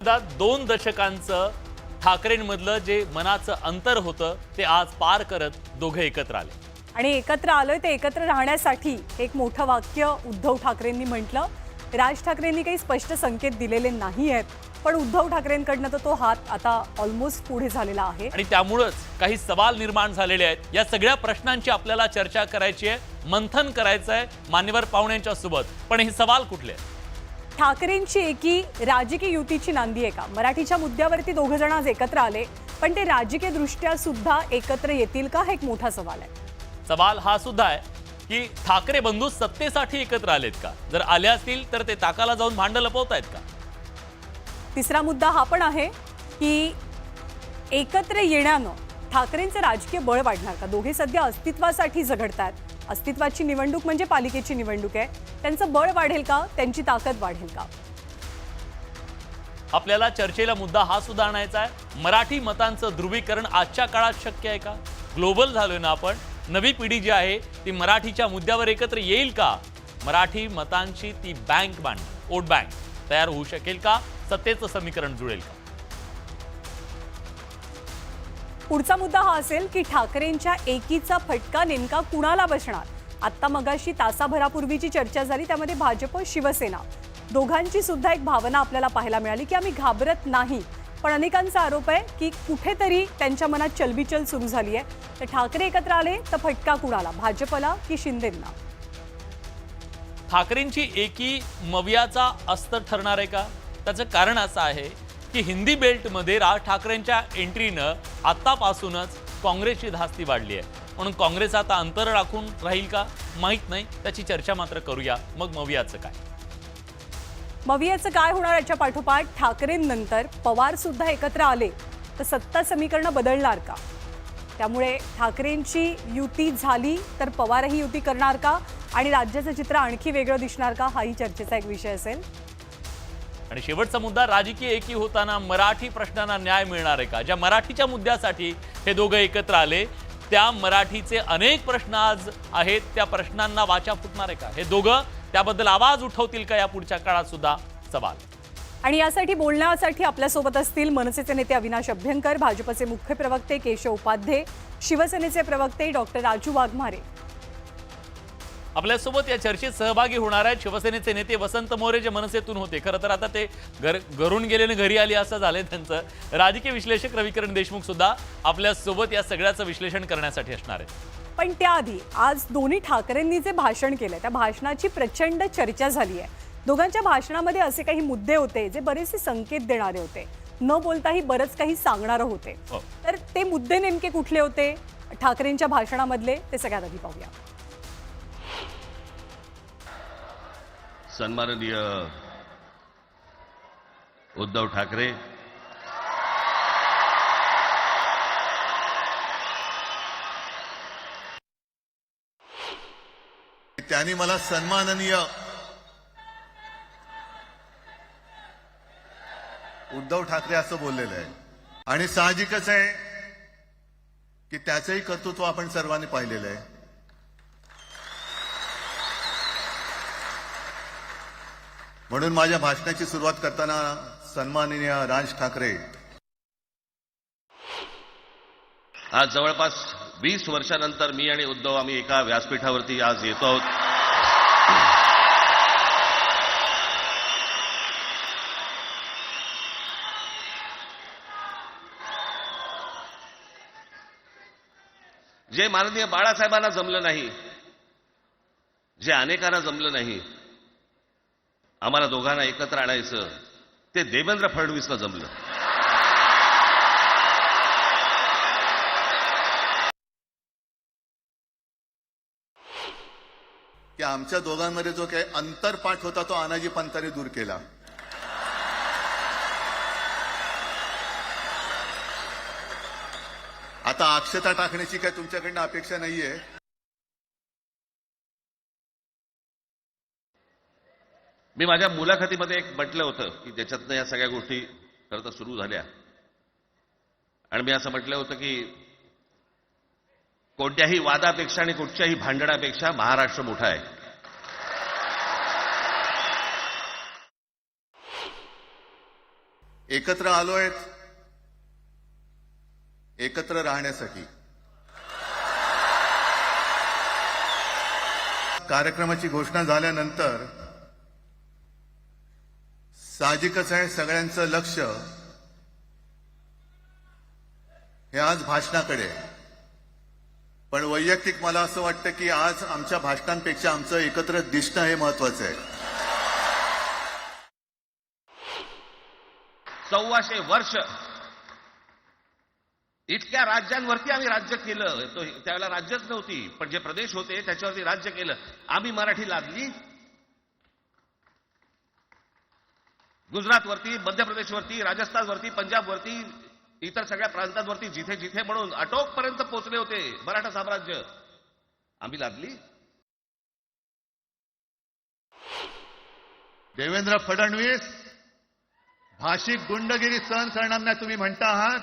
2 दशकांचं ठाकरेंमधलं जे मनाचं अंतर होतं ते आज पार करत दोघे एकत्र आले आणि एकत्र आलोय ते एकत्र राहण्यासाठी एक मोठं वाक्य उद्धव ठाकरेंनी म्हटलं. राज ठाकरेंनी काही स्पष्ट संकेत दिलेले नाही आहेत, पण उद्धव ठाकरेंकडनं तो हात आता ऑलमोस्ट पुढे झालेला आहे आणि त्यामुळेच काही सवाल निर्माण झालेले आहेत. या सगळ्या प्रश्नांची आपल्याला चर्चा करायची आहे, मंथन करायचं आहे मान्यवर पाहुण्यांच्या सोबत. पण हे सवाल कुठले आहेत? ठाकरेंची एकी राजकीय युतीची नांदी आहे का? मराठीच्या मुद्द्यावरती दोघ जण आज एकत्र आले, पण ते राजकीय दृष्ट्या सुद्धा एकत्र येतील का, हा एक मोठा सवाल आहे. सवाल हा सुद्धा आहे की ठाकरे बंधू सत्तेसाठी एकत्र आलेत का? जर आले असतील तर ते ताकाला जाऊन भांड लपवतायत का? तिसरा मुद्दा हा पण आहे की एकत्र येण्यानं ठाकरेंचं राजकीय बळ वाढणार का? दोघे सध्या अस्तित्वासाठी झगडतात. अस्तित्वाची निवडणूक म्हणजे पालिकेची निवडणूक आहे. त्यांचं बळ वाढेल का? त्यांची ताकद वाढेल का? आपल्याला चर्चेला मुद्दा हा सुद्धा आणायचा आहे. मराठी मतांचं ध्रुवीकरण आजच्या काळात शक्य आहे का? ग्लोबल झालोय ना आपण. नवी पिढी जी आहे ती मराठीच्या मुद्द्यावर एकत्र येईल का? मराठी मतांची ती बँक वोट बँक तयार होऊ शकेल का? सत्तेचं समीकरण जुळेल का? पुढचा मुद्दा हा असेल की ठाकरेंच्या एकीचा फटका नेमका कुणाला बसणार? आत्ता मगाशी तासाभरापूर्वीची चर्चा झाली, त्यामध्ये भाजप शिवसेना दोघांची सुद्धा एक भावना आपल्याला पाहायला मिळाली की आम्ही घाबरत नाही. पण अनेकांचा आरोप आहे की कुठेतरी त्यांच्या मनात चलबिचल सुरू झाली आहे. तर ठाकरे एकत्र आले तर फटका कुणाला, भाजपला की शिंदेंना? ठाकरेंची एकी मवियाचा अस्त्र ठरणार आहे का? त्याचं कारण असं आहे की हिंदी बेल्टमध्ये राज ठाकरेंच्या एंट्रीनं आतापासूनच काँग्रेसची धास्ती वाढली आहे. म्हणून काँग्रेस आता अंतर राखून राहील का माहीत नाही. त्याची चर्चा मात्र करूया. मग मवियाचं काय? मवियाचं काय होणार याच्या पाठोपाठ ठाकरेंनंतर पवार सुद्धा एकत्र आले तर सत्ता समीकरणं बदलणार का? त्यामुळे ठाकरेंची युती झाली तर पवारही युती करणार का? आणि राज्याचं चित्र आणखी वेगळं दिसणार का? हाही चर्चेचा एक विषय असेल. आणि शेवटचा मुद्दा, राजकीय एकी होताना मराठी प्रश्नांना न्याय मिळणार आहे का? ज्या मराठीच्या मुद्द्यासाठी हे दोघं एकत्र आले त्या मराठीचे अनेक प्रश्न आज आहेत, त्या प्रश्नांना वाचा फुटणार आहे का? हे दोघं त्याबद्दल आवाज उठवतील का या पुढच्या काळात सुद्धा सवाल. आणि यासाठी बोलण्यासाठी आपल्यासोबत असतील मनसेचे नेते अविनाश अभ्यंकर, भाजपचे मुख्य प्रवक्ते केशव उपाध्ये, शिवसेनेचे प्रवक्ते डॉक्टर राजू वाघमारे. आपल्यासोबत या चर्चेत सहभागी होणार आहेत शिवसेनेचे नेते वसंत मोरे, जे मनसेतून होते. खरं तर आता ते घरून गेले आणि घरी आले असं झालंय त्यांचं. राजकीय विश्लेषक रविकिरण देशमुख सुद्धा आपल्यासोबत या सगळ्याचं विश्लेषण करण्यासाठी असणार आहेत. पण त्याआधी आज दोन्ही ठाकरेंनी जे भाषण केलं त्या भाषणाची प्रचंड चर्चा झाली आहे. दोघांच्या भाषणामध्ये असे काही मुद्दे होते जे बरेचसे संकेत देणारे होते, न बोलताही बरंच काही सांगणारे होते. तर ते मुद्दे नेमके कुठले होते ठाकरेंच्या भाषणामधले, ते सगळ्यात आधी पाहूया. सन्माननीय उद्धव ठाकरे, त्यांनी मला सन्माननीय उद्धव ठाकरे असं बोललेलं आहे. आणि साहजिकच आहे की त्याचंही कर्तृत्व आपण सर्वांनी पाहिलेलं आहे. म्हणून माझ्या भाषणाची सुरुवात करताना सन्माननीय राज ठाकरे, आज जवळपास 20 वर्षानंतर मी आणि उद्धव आम्ही एका व्यासपीठावरती आज येतो आहोत. जे माननीय बाळासाहेबांना जमलं नाही, जे अनेकांना जमलं नाही, आम्हाला दोघांना एकत्र आणायचं, ते देवेंद्र फडणवीसला जमलं. की आमच्या दोघांमध्ये जो काही अंतरपाठ होता तो अनाजी पंतांनी दूर केला. आता अक्षता टाकण्याची काय तुमच्याकडनं अपेक्षा नाहीये. मी माझ्या मुलाखतीमध्ये एक म्हटलं होतं की ज्याच्यातनं या सगळ्या गोष्टी खरं तर सुरू झाल्या. आणि मी असं म्हटलं होतं की कोणत्याही वादापेक्षा आणि कुठच्याही भांडणापेक्षा महाराष्ट्र मोठा आहे. एकत्र आलोय एकत्र राहण्यासाठी. कार्यक्रमाची घोषणा झाल्यानंतर साहजिकच आहे सगळ्यांचं लक्ष हे आज भाषणाकडे आहे. पण वैयक्तिक मला असं वाटतं की आज आमच्या भाषणांपेक्षा आमचं एकत्र दिसणं हे महत्वाचं आहे. 1400 वर्ष इतक्या राज्यांवरती आम्ही राज्य केलं. त्यावेळेला राज्यच नव्हती, पण जे प्रदेश होते त्याच्यावरती राज्य केलं. आम्ही मराठी लादली गुजरातवरती, मध्य प्रदेशवरती, राजस्थानवरती, पंजाबवरती, इतर सगळ्या प्रांतांवरती जिथे जिथे म्हणून अटोकपर्यंत पोहोचले होते मराठा साम्राज्य आम्ही लादली. देवेंद्र फडणवीस भाषिक गुंडगिरी सहन करणार नाही तुम्ही म्हणता आहात.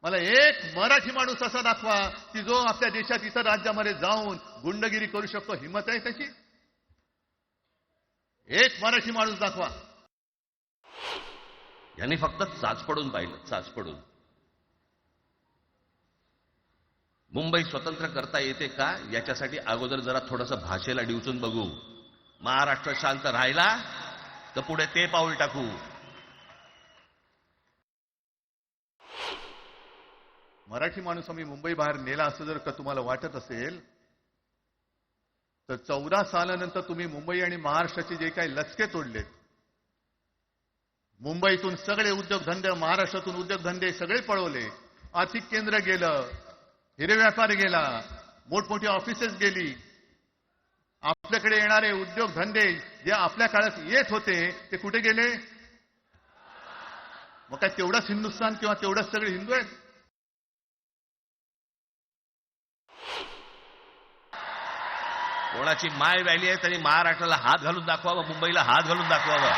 मला एक मराठी माणूस असा दाखवा की जो आपल्या देशात इतर राज्यामध्ये जाऊन गुंडगिरी करू शकतो. हिंमत आहे त्याची? एक मराठी माणूस दाखवा. यांनी फक्त चाचपडून पाहिलं, चाचपडून. मुंबई स्वतंत्र करता येते का याच्यासाठी अगोदर जरा थोडंसं भाषेला डिवचून बघू. महाराष्ट्र शांत राहिला तर पुढे ते पाऊल टाकू. मराठी माणूस आम्ही मुंबई बाहेर नेला असं जर का तुम्हाला वाटत असेल तर 14 सालानंतर तुम्ही मुंबई आणि महाराष्ट्राचे जे काही लचके तोडलेत, मुंबईतून सगळे उद्योगधंदे, महाराष्ट्रातून उद्योगधंदे सगळे पळवले. आर्थिक केंद्र गेलं, हिरे व्यापार गेला, मोठमोठी ऑफिसेस गेली. आपल्याकडे येणारे उद्योगधंदे जे आपल्या काळात येत होते ते कुठे गेले? मग काय तेवढाच हिंदुस्थान किंवा तेवढंच सगळे हिंदू आहेत? कोणाची माय व्हॅली आहे त्यांनी महाराष्ट्राला हात घालून दाखवावा, मुंबईला हात घालून दाखवावा.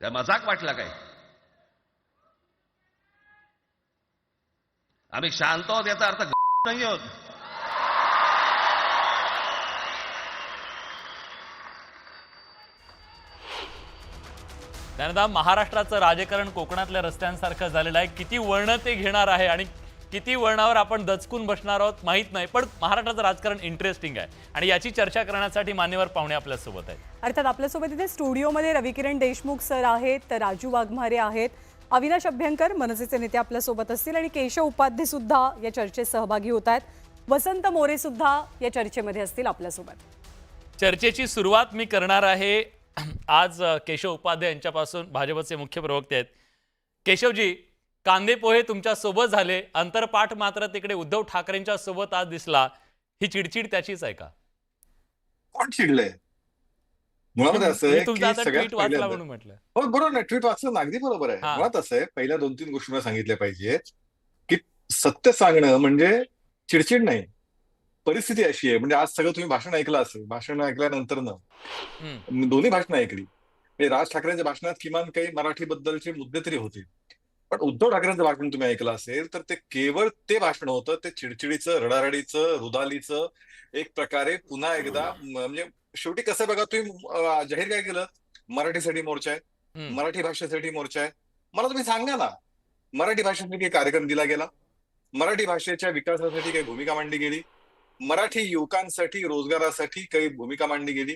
त्या मजाक वाटला काय? आम्ही शांत आहोत याचा अर्थ नाही होत. त्यानंतर महाराष्ट्राचं राजकारण कोकणातल्या रस्त्यांसारखं झालेलं आहे. किती वळणं ते घेणार आहे आणि किती वळणावर आपण दचकून बसणार आहोत माहीत नाही, पण महाराष्ट्राचं राजकारण इंटरेस्टिंग आहे आणि याची चर्चा करण्यासाठी मान्यवर पाहुणे आपल्यासोबत आहेत. अर्थात आपल्यासोबत इथे स्टुडिओमध्ये रविकिरण देशमुख सर आहेत, राजू वाघमारे आहेत, अविनाश अभ्यंकर मनसेचे नेते आपल्यासोबत असतील आणि केशव उपाध्ये सुद्धा या चर्चेत सहभागी होत आहेत. वसंत मोरे सुद्धा या चर्चेमध्ये असतील आपल्यासोबत. चर्चेची सुरुवात मी करणार आहे. आज केशव उपाध्ये यांच्यापासून, भाजपचे मुख्य प्रवक्ते आहेत. केशवजी, कांदे पोहे तुमच्या सोबत झाले, अंतरपाठ मात्र तिकडे उद्धव ठाकरेंच्या सोबत आज दिसला. ही चिडचिड त्याचीच आहे का? कोण चिडलंय? मुळात असं आहे की सगळ्यात ट्विट वाचला पहिल्यांदा, म्हणून म्हटलं. हो बरोबर ना, ट्विट वाचलं अगदी बरोबर आहे. हा. मुळात असं आहे, पहिल्या 2-3 गोष्टी मला सांगितल्या पाहिजेत की सत्य सांगणं म्हणजे चिडचिड नाही. परिस्थिती अशी आहे, म्हणजे आज सगळं तुम्ही भाषण ऐकलं असेल, भाषण ऐकल्यानंतर दोन्ही भाषणं ऐकली, म्हणजे राज ठाकरेंच्या भाषणात किमान काही मराठीबद्दलचे मुद्दे तरी होते, पण उद्धव ठाकरेंचं भाषण तुम्ही ऐकलं असेल तर ते केवळ ते भाषण होतं, ते चिडचिडीचं, रडारडीचं, रुदालीचं, एक प्रकारे पुन्हा एकदा. म्हणजे शेवटी कसं बघा, तुम्ही जाहीर काय केलं? मराठीसाठी मोर्चा आहे, मराठी भाषेसाठी मोर्चा आहे. मला तुम्ही सांगा ना, मराठी भाषेसाठी काही कार्यक्रम दिला गेला? मराठी भाषेच्या विकासासाठी काही भूमिका मांडली गेली? मराठी युवकांसाठी, रोजगारासाठी काही भूमिका मांडली गेली?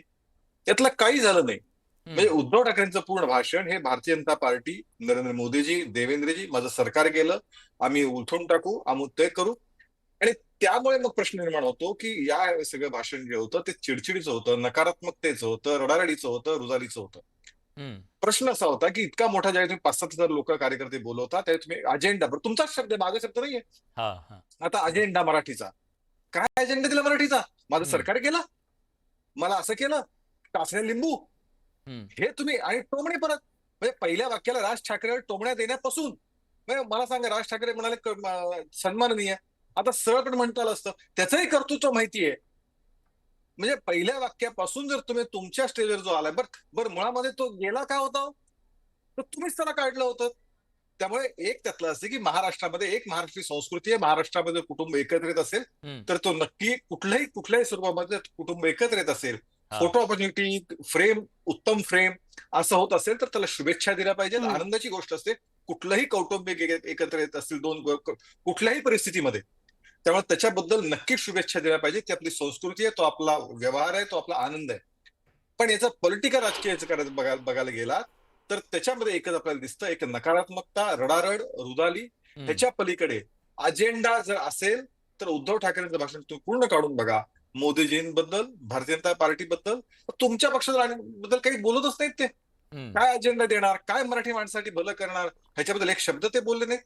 यातलं काही झालं नाही. म्हणजे उद्धव ठाकरेंचं पूर्ण भाषण हे भारतीय जनता पार्टी, नरेंद्र मोदीजी, देवेंद्रजी, माझं सरकार गेलं, आम्ही उलथून टाकू, आम्ही ते करू. आणि त्यामुळे मग प्रश्न निर्माण होतो की या सगळं भाषण जे होतं ते चिडचिडीचं होतं, नकारात्मकतेचं होतं, रडारडीचं होतं, रुजालीचं होतं. प्रश्न असा होता की इतका मोठा ज्यावेळी तुम्ही 5-7 हजार लोक कार्यकर्ते बोलवता, त्यावेळी तुम्ही अजेंडा, बरं तुमचाच शब्द, माझा शब्द नाहीये, आता अजेंडा मराठीचा, काय अजेंडा दिला मराठीचा? माझं सरकार केलं, मला असं केलं, टाचण्या लिंबू, हे तुम्ही. आणि टोमणे परत, म्हणजे पहिल्या वाक्याला राज ठाकरेवर टोमण्या देण्यापासून, म्हणजे मला सांगा, राज ठाकरे म्हणाले सन्माननीय, आता सरळ पण म्हणता आलं असतं, त्याचंही कर्तृत्व माहितीये. म्हणजे पहिल्या वाक्यापासून जर तुम्ही तुमच्या स्टेजवर जो आलाय, बरं मुळामध्ये तो गेला काय होता, तर तुम्हीच त्याला काढलं होतं. त्यामुळे एक त्यातलं असते की महाराष्ट्रामध्ये एक महाराष्ट्रीय संस्कृती आहे. महाराष्ट्रामध्ये कुटुंब एकत्रित असेल तर तो नक्की कुठल्याही स्वरूपामध्ये कुटुंब एकत्रित असेल. फोटो ऑपॉर्च्युनिटी, फ्रेम, उत्तम फ्रेम असं होत असेल तर त्याला शुभेच्छा दिल्या पाहिजेत. आनंदाची गोष्ट असते कुठलंही कौटुंबिक एकत्र येत असतील दोन कुठल्याही परिस्थितीमध्ये. त्यामुळे त्याच्याबद्दल नक्कीच शुभेच्छा दिल्या पाहिजे. ती आपली संस्कृती आहे, तो आपला व्यवहार आहे, तो आपला आनंद आहे. पण याचा पॉलिटिकल राजकीयाचं करायचं बघायला गेला तर त्याच्यामध्ये एकच आपल्याला दिसतं, एक नकारात्मकता, रडारड, रुदाली. ह्याच्या पलीकडे अजेंडा जर असेल तर उद्धव ठाकरेंचं भाषण तुम्ही पूर्ण काढून बघा. मोदीजींबद्दल, भारतीय जनता पार्टीबद्दल, तुमच्या पक्षाबद्दल काही बोलतच नाहीत ते. काय अजेंडा देणार, काय मराठी माणसासाठी भलं करणार, ह्याच्याबद्दल एक शब्द ते बोलले नाहीत.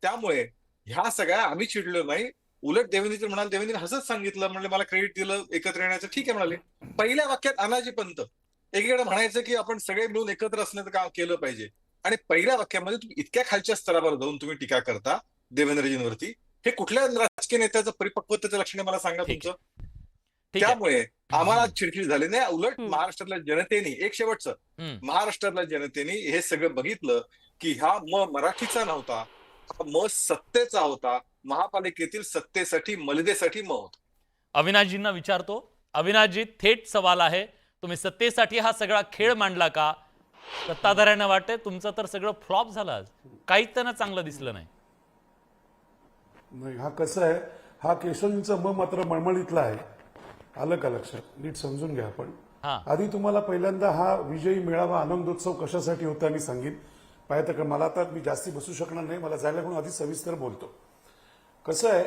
त्यामुळे ह्या सगळ्या आम्ही चिडलो नाही. उलट देवेंद्र म्हणाल, देवेंद्र हसत सांगितलं, म्हणले मला क्रेडिट दिलं एकत्र येण्याचं, ठीक आहे म्हणाले. पहिल्या वाक्यात अनाजी पंत एकीकडे म्हणायचं की आपण सगळे मिळून एकत्र असण्याचं काम केलं पाहिजे, आणि पहिल्या वाक्यामध्ये तुम्ही इतक्या खालच्या स्तरावर जाऊन तुम्ही टीका करता देवेंद्रजींवरती. हे कुठल्या राजकीय नेत्याचं परिपक्वतेचं लक्षण आहे मला सांगा तुमचं. त्यामुळे आम्हाला चिडचिड झाली नाही. उलट महाराष्ट्रातल्या जनतेने, एक शेवटचं, महाराष्ट्रातल्या जनतेने हे सगळं बघितलं की हा मराठीचा नव्हता, हा सत्तेचा होता. महापालिकेतील सत्तेसाठी, मलिदेसाठी होता. अविनाशजींना विचारतो. अविनाशजी, थेट सवाल आहे, तुम्ही सत्तेसाठी हा सगळा खेळ मांडला का? सत्ताधाऱ्यांना वाटतंय तुमचं तर सगळं फ्लॉप झालं, आज काहीच त्यांना चांगलं दिसलं नाही. नाही, हा कसं आहे, हा केशवजींचा मात्र मळमळीतला आहे. आलं का लक्षात? नीट समजून घ्या. आपण आधी तुम्हाला पहिल्यांदा हा विजयी मेळावा, आनंदोत्सव कशासाठी होता मी सांगेन. पाहिजे तर मला आता मी जास्ती बसू शकणार नाही, मला जायला म्हणून आधी सविस्तर बोलतो. कसं आहे,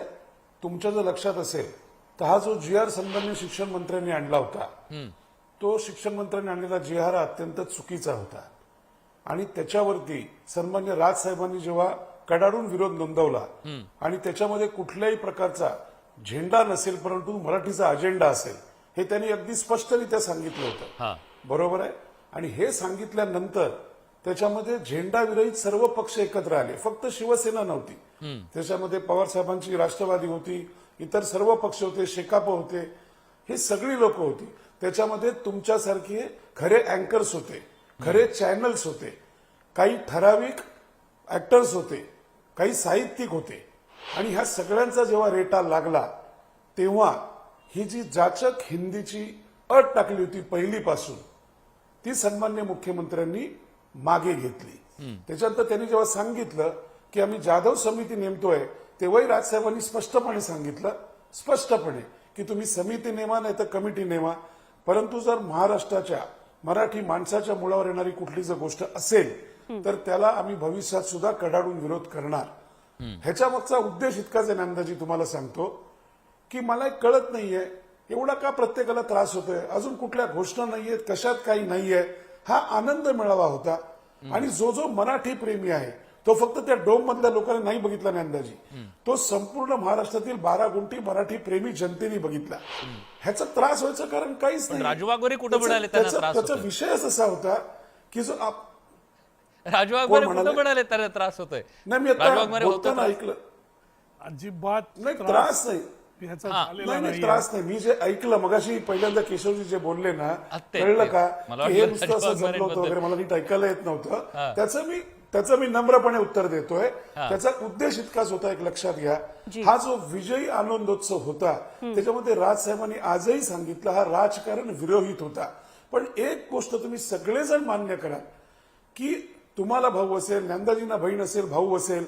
तुमच्या जर लक्षात असेल तर हा जो GR सन्मान्य शिक्षण मंत्र्यांनी आणला होता, तो शिक्षण मंत्र्यांनी आणलेला GR अत्यंत चुकीचा होता. आणि त्याच्यावरती सन्मान्य राजसाहेबांनी जेव्हा कडाडून विरोध नोंदवला आणि त्याच्यामध्ये कुठल्याही प्रकारचा झेंडा नसेल परंतु मराठीचा अजेंडा असेल, हे त्यांनी अगदी स्पष्टरित्या सांगितलं होतं. बरोबर आहे. आणि हे सांगितल्यानंतर त्याच्यामध्ये झेंडा विरहित सर्व पक्ष एकत्र आले, फक्त शिवसेना नव्हती. त्याच्यामध्ये पवार साहेबांची राष्ट्रवादी होती, इतर सर्व पक्ष होते, शेकाप होते, हे सगळी लोक होती. त्याच्यामध्ये तुमच्यासारखे खरे अँकर्स होते, खरे चॅनल्स होते, काही ठराविक ऍक्टर्स होते, काही साहित्यिक होते. आणि ह्या सगळ्यांचा जेव्हा रेटा लागला तेव्हा ही जी जाचक हिंदीची अट टाकली होती पहिलीपासून, ती सन्मान्य मुख्यमंत्र्यांनी मागे घेतली. त्याच्यानंतर त्यांनी जेव्हा सांगितलं की आम्ही जाधव समिती नेमतोय, तेव्हाही राजसाहेबांनी स्पष्टपणे सांगितलं, स्पष्टपणे, की तुम्ही समिती नेमा नाही तर कमिटी नेमा, परंतु जर महाराष्ट्राच्या मराठी माणसाच्या मुळावर येणारी कुठली जर गोष्ट असेल तर त्याला आम्ही भविष्यात सुद्धा कडाडून विरोध करणार. ह्याच्या मागचा उद्देश इतकाच आहे नामदाजी, तुम्हाला सांगतो की मला कळत नाहीये एवढा का प्रत्येकाला त्रास होतोय, अजून कुठल्या घोषणा नाहीयेत, कशात काही नाहीये. हा आनंद मेळावा होता. आणि जो मराठी प्रेमी आहे तो फक्त त्या डोम मधल्या लोकांनी नाही बघितला नामदाजी, तो संपूर्ण महाराष्ट्रातील 12 गुंठी मराठी प्रेमी जनतेने बघितला. ह्याचा त्रास व्हायचं कारण काहीच नाही. राजू वाघमारे कुठं मिळाले त्यांना त्रास? त्याचा विषयच असा होता की जो राजू वाघमारे कुठं मिळाले त्यांना त्रास होतोय? नाही, मी आता बोलताना ऐकलं, अजिबात नाही त्रास नाही, नाही त्रास नाही. मी जे ऐकलं मगाशी पहिल्यांदा केशवजी जे बोलले ना, कळलं का हे नुसतं असं जमलं होतं वगैरे, मला नीट ऐकायला येत नव्हतं. त्याचं मी नम्रपणे उत्तर देतोय. त्याचा उद्देश इतकाच होता, एक लक्षात घ्या, हा जो विजयी आनंदोत्सव होता त्याच्यामध्ये राजसाहेबांनी आजही सांगितलं हा राजकारण विरहित होता. पण एक गोष्ट तुम्ही सगळेजण मान्य करा की तुम्हाला भाऊ असेल, नंदाजींना बहीण असेल, भाऊ असेल,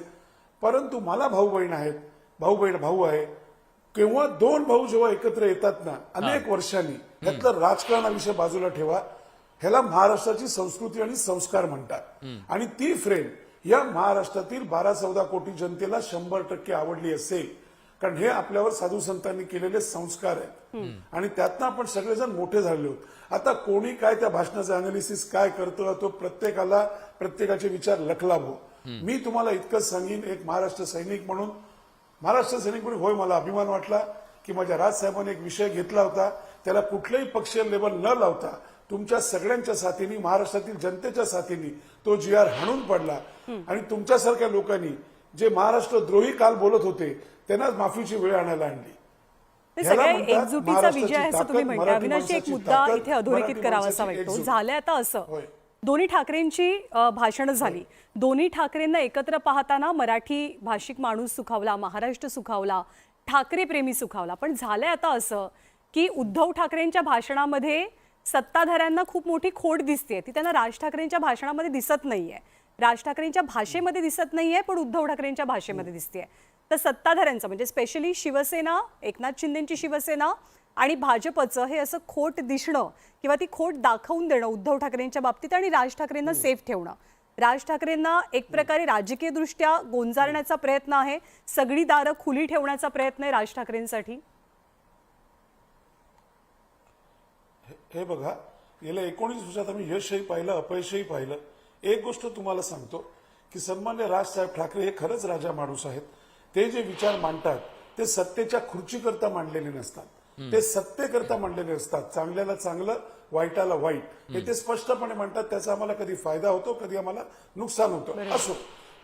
परंतु मला भाऊ बहीण आहेत, भाऊ आहे. किंवा दोन भाऊ जेव्हा एकत्र येतात ना अनेक वर्षांनी, त्यातलं राजकारणाविषयी बाजूला ठेवा, ह्याला महाराष्ट्राची संस्कृती आणि संस्कार म्हणतात. आणि ती फ्रेम या महाराष्ट्रातील 12-14 कोटी जनतेला 100% आवडली असेल, कारण हे आपल्यावर साधू संतांनी केलेले संस्कार आहेत. आणि त्यातनं आपण सगळेजण मोठे झालेलो आहोत. आता कोणी काय त्या भाषणाचं अनालिसिस काय करतो, तो प्रत्येकाला प्रत्येकाचे विचार लखलाभो. मी तुम्हाला इतकंच सांगेन, एक महाराष्ट्र सैनिक म्हणून होय, मला अभिमान वाटला की माझ्या राजसाहेबांनी एक विषय घेतला होता, त्याला कुठल्याही पक्षीय लेबल न लावता तुमच्या सगळ्यांच्या साथीने, महाराष्ट्रातील जनतेच्या साथीने तो GR हाणून पडला. आणि तुमच्यासारख्या लोकांनी जे महाराष्ट्र द्रोही काल बोलत होते त्यांनाच माफीची वेळ आणायला आणली. सगळ्या एकजुटीचा विजय आहे असं तुम्ही म्हणता. अविनाशजी, एक मुद्दा इथे अधोरेखित करावासा वाटतो. झालंय आता असं दोन्ही ठाकरेंची भाषणं झाली. दोन्ही ठाकरेंना एकत्र पाहताना मराठी भाषिक माणूस सुखावला, महाराष्ट्र सुखावला, ठाकरे प्रेमी सुखावला. पण झालंय आता असं की उद्धव ठाकरेंच्या भाषणामध्ये सत्ताधाऱ्यांना खूप मोठी खोट दिसते. ती त्यांना राज ठाकरेंच्या भाषणामध्ये दिसत नाहीये, राज ठाकरेंच्या भाषेमध्ये दिसत नाहीये, पण उद्धव ठाकरेंच्या भाषेमध्ये दिसते. तर सत्ताधाऱ्यांचं म्हणजे स्पेशली शिवसेना, एकनाथ शिंदेची शिवसेना आणि भाजपचं हे असं खोट दिसणं किंवा ती खोट दाखवून देणं उद्धव ठाकरेंच्या बाबतीत आणि राज ठाकरेंना सेफ ठेवणं, राज ठाकरेंना एक प्रकारे राजकीयदृष्ट्या गोंजारण्याचा प्रयत्न आहे, सगळी दारं खुली ठेवण्याचा प्रयत्न आहे राज ठाकरेंसाठी. हे बघा, गेल्या 19 वर्षात आम्ही यशही पाहिलं, अपयशही पाहिलं. एक गोष्ट तुम्हाला सांगतो की सन्मान्य राजसाहेब ठाकरे हे खरंच राजा माणूस आहेत. ते जे विचार मांडतात ते सत्तेच्या खुर्चीकरता मांडलेले नसतात, ते सत्तेकरता मांडलेले असतात. चांगल्याला चांगलं, वाईटाला वाईट, हे ते स्पष्टपणे म्हणतात. त्याचा आम्हाला कधी फायदा होतो, कधी आम्हाला नुकसान होतं. असो,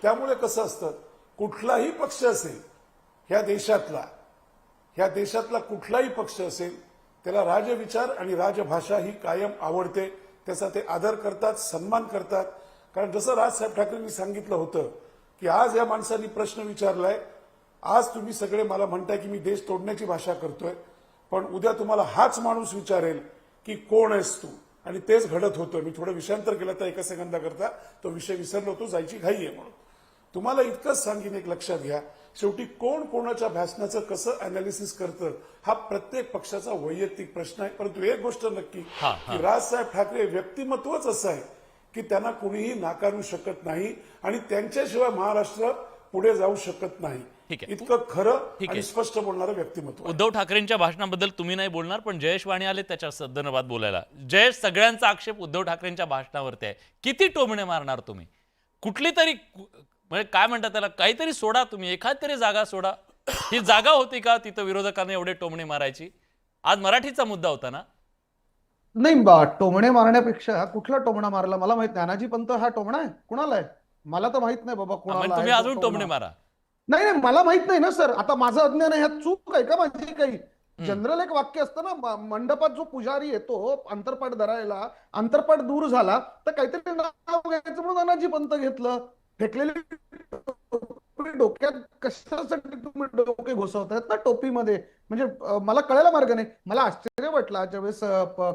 त्यामुळे कसं असतं, कुठलाही पक्ष असेल ह्या देशातला कुठलाही पक्ष असेल, त्याला राजविचार आणि राजभाषा ही कायम आवडते. त्याचा ते आदर करतात, सन्मान करतात. कारण जसं राजसाहेब ठाकरेंनी सांगितलं होतं की आज या माणसांनी प्रश्न विचारलाय, आज तुम्ही सगळे मला म्हणताय की मी देश तोडण्याची भाषा करतोय, पण उद्या तुम्हाला हाच माणूस विचारेल की कोण आहेस तू, आणि तेच घडत होतं. मी थोडं विषयांतर केलं तर एका सेकंदाकरता तो विषय विसरलो होतो, जायची घाई आहे म्हणून. तुम्हाला इतकंच सांगीन, एक लक्षात घ्या, शेवटी कोण कोणाच्या भाषणाचं कसं अनालिसिस करतं हा प्रत्येक पक्षाचा वैयक्तिक प्रश्न आहे. परंतु एक गोष्ट नक्की की राजसाहेब ठाकरे व्यक्तिमत्वच असं आहे की त्यांना कुणीही नाकारू शकत नाही आणि त्यांच्याशिवाय महाराष्ट्र पुढे जाऊ शकत नाही. इतकं खरं आणि स्पष्ट बोलणारं व्यक्तिमत्व. उद्धव ठाकरेंच्या भाषणाबद्दल तुम्ही नाही बोलणार, पण जयेश वाणी आले त्याच्या संदर्भात बोलायला. जयेश, सगळ्यांचा आक्षेप उद्धव ठाकरेंच्या भाषणावरती आहे. किती टोमणे मारणार तुम्ही? कुठली तरी म्हणजे काय म्हणतात त्याला, काहीतरी सोडा तुम्ही, एखादी तरी जागा सोडा. ही जागा होती का तिथं विरोधकांना एवढे टोमणे मारायची? आज मराठीचा मुद्दा होता ना. नाही, टोमणे मारण्यापेक्षा कुठला टोमणा मारला मला माहित नाही. नानाजी पंत हा टोमणा आहे? कुणाला आहे मला तर माहित नाही बाबा, कुणाला तुम्ही अजून टोमणे मारा. नाही नाही, मला माहित नाही ना सर. आता माझं अज्ञान आहे, ह्यात चूक आहे का माझी काही? जनरल एक वाक्य असतं ना, मंडपात जो पुजारी येतो अंतरपाठ धरायला, अंतरपाठ दूर झाला तर काहीतरी नाव घ्यायचं म्हणून नानाजी पंत घेतलं. फेकलेली डोक्यात कशासाठी तुम्ही डोके घुसवतायत ना टोपीमध्ये, म्हणजे मला कळायला मार्ग नाही. मला आश्चर्य वाटलं ज्यावेळेस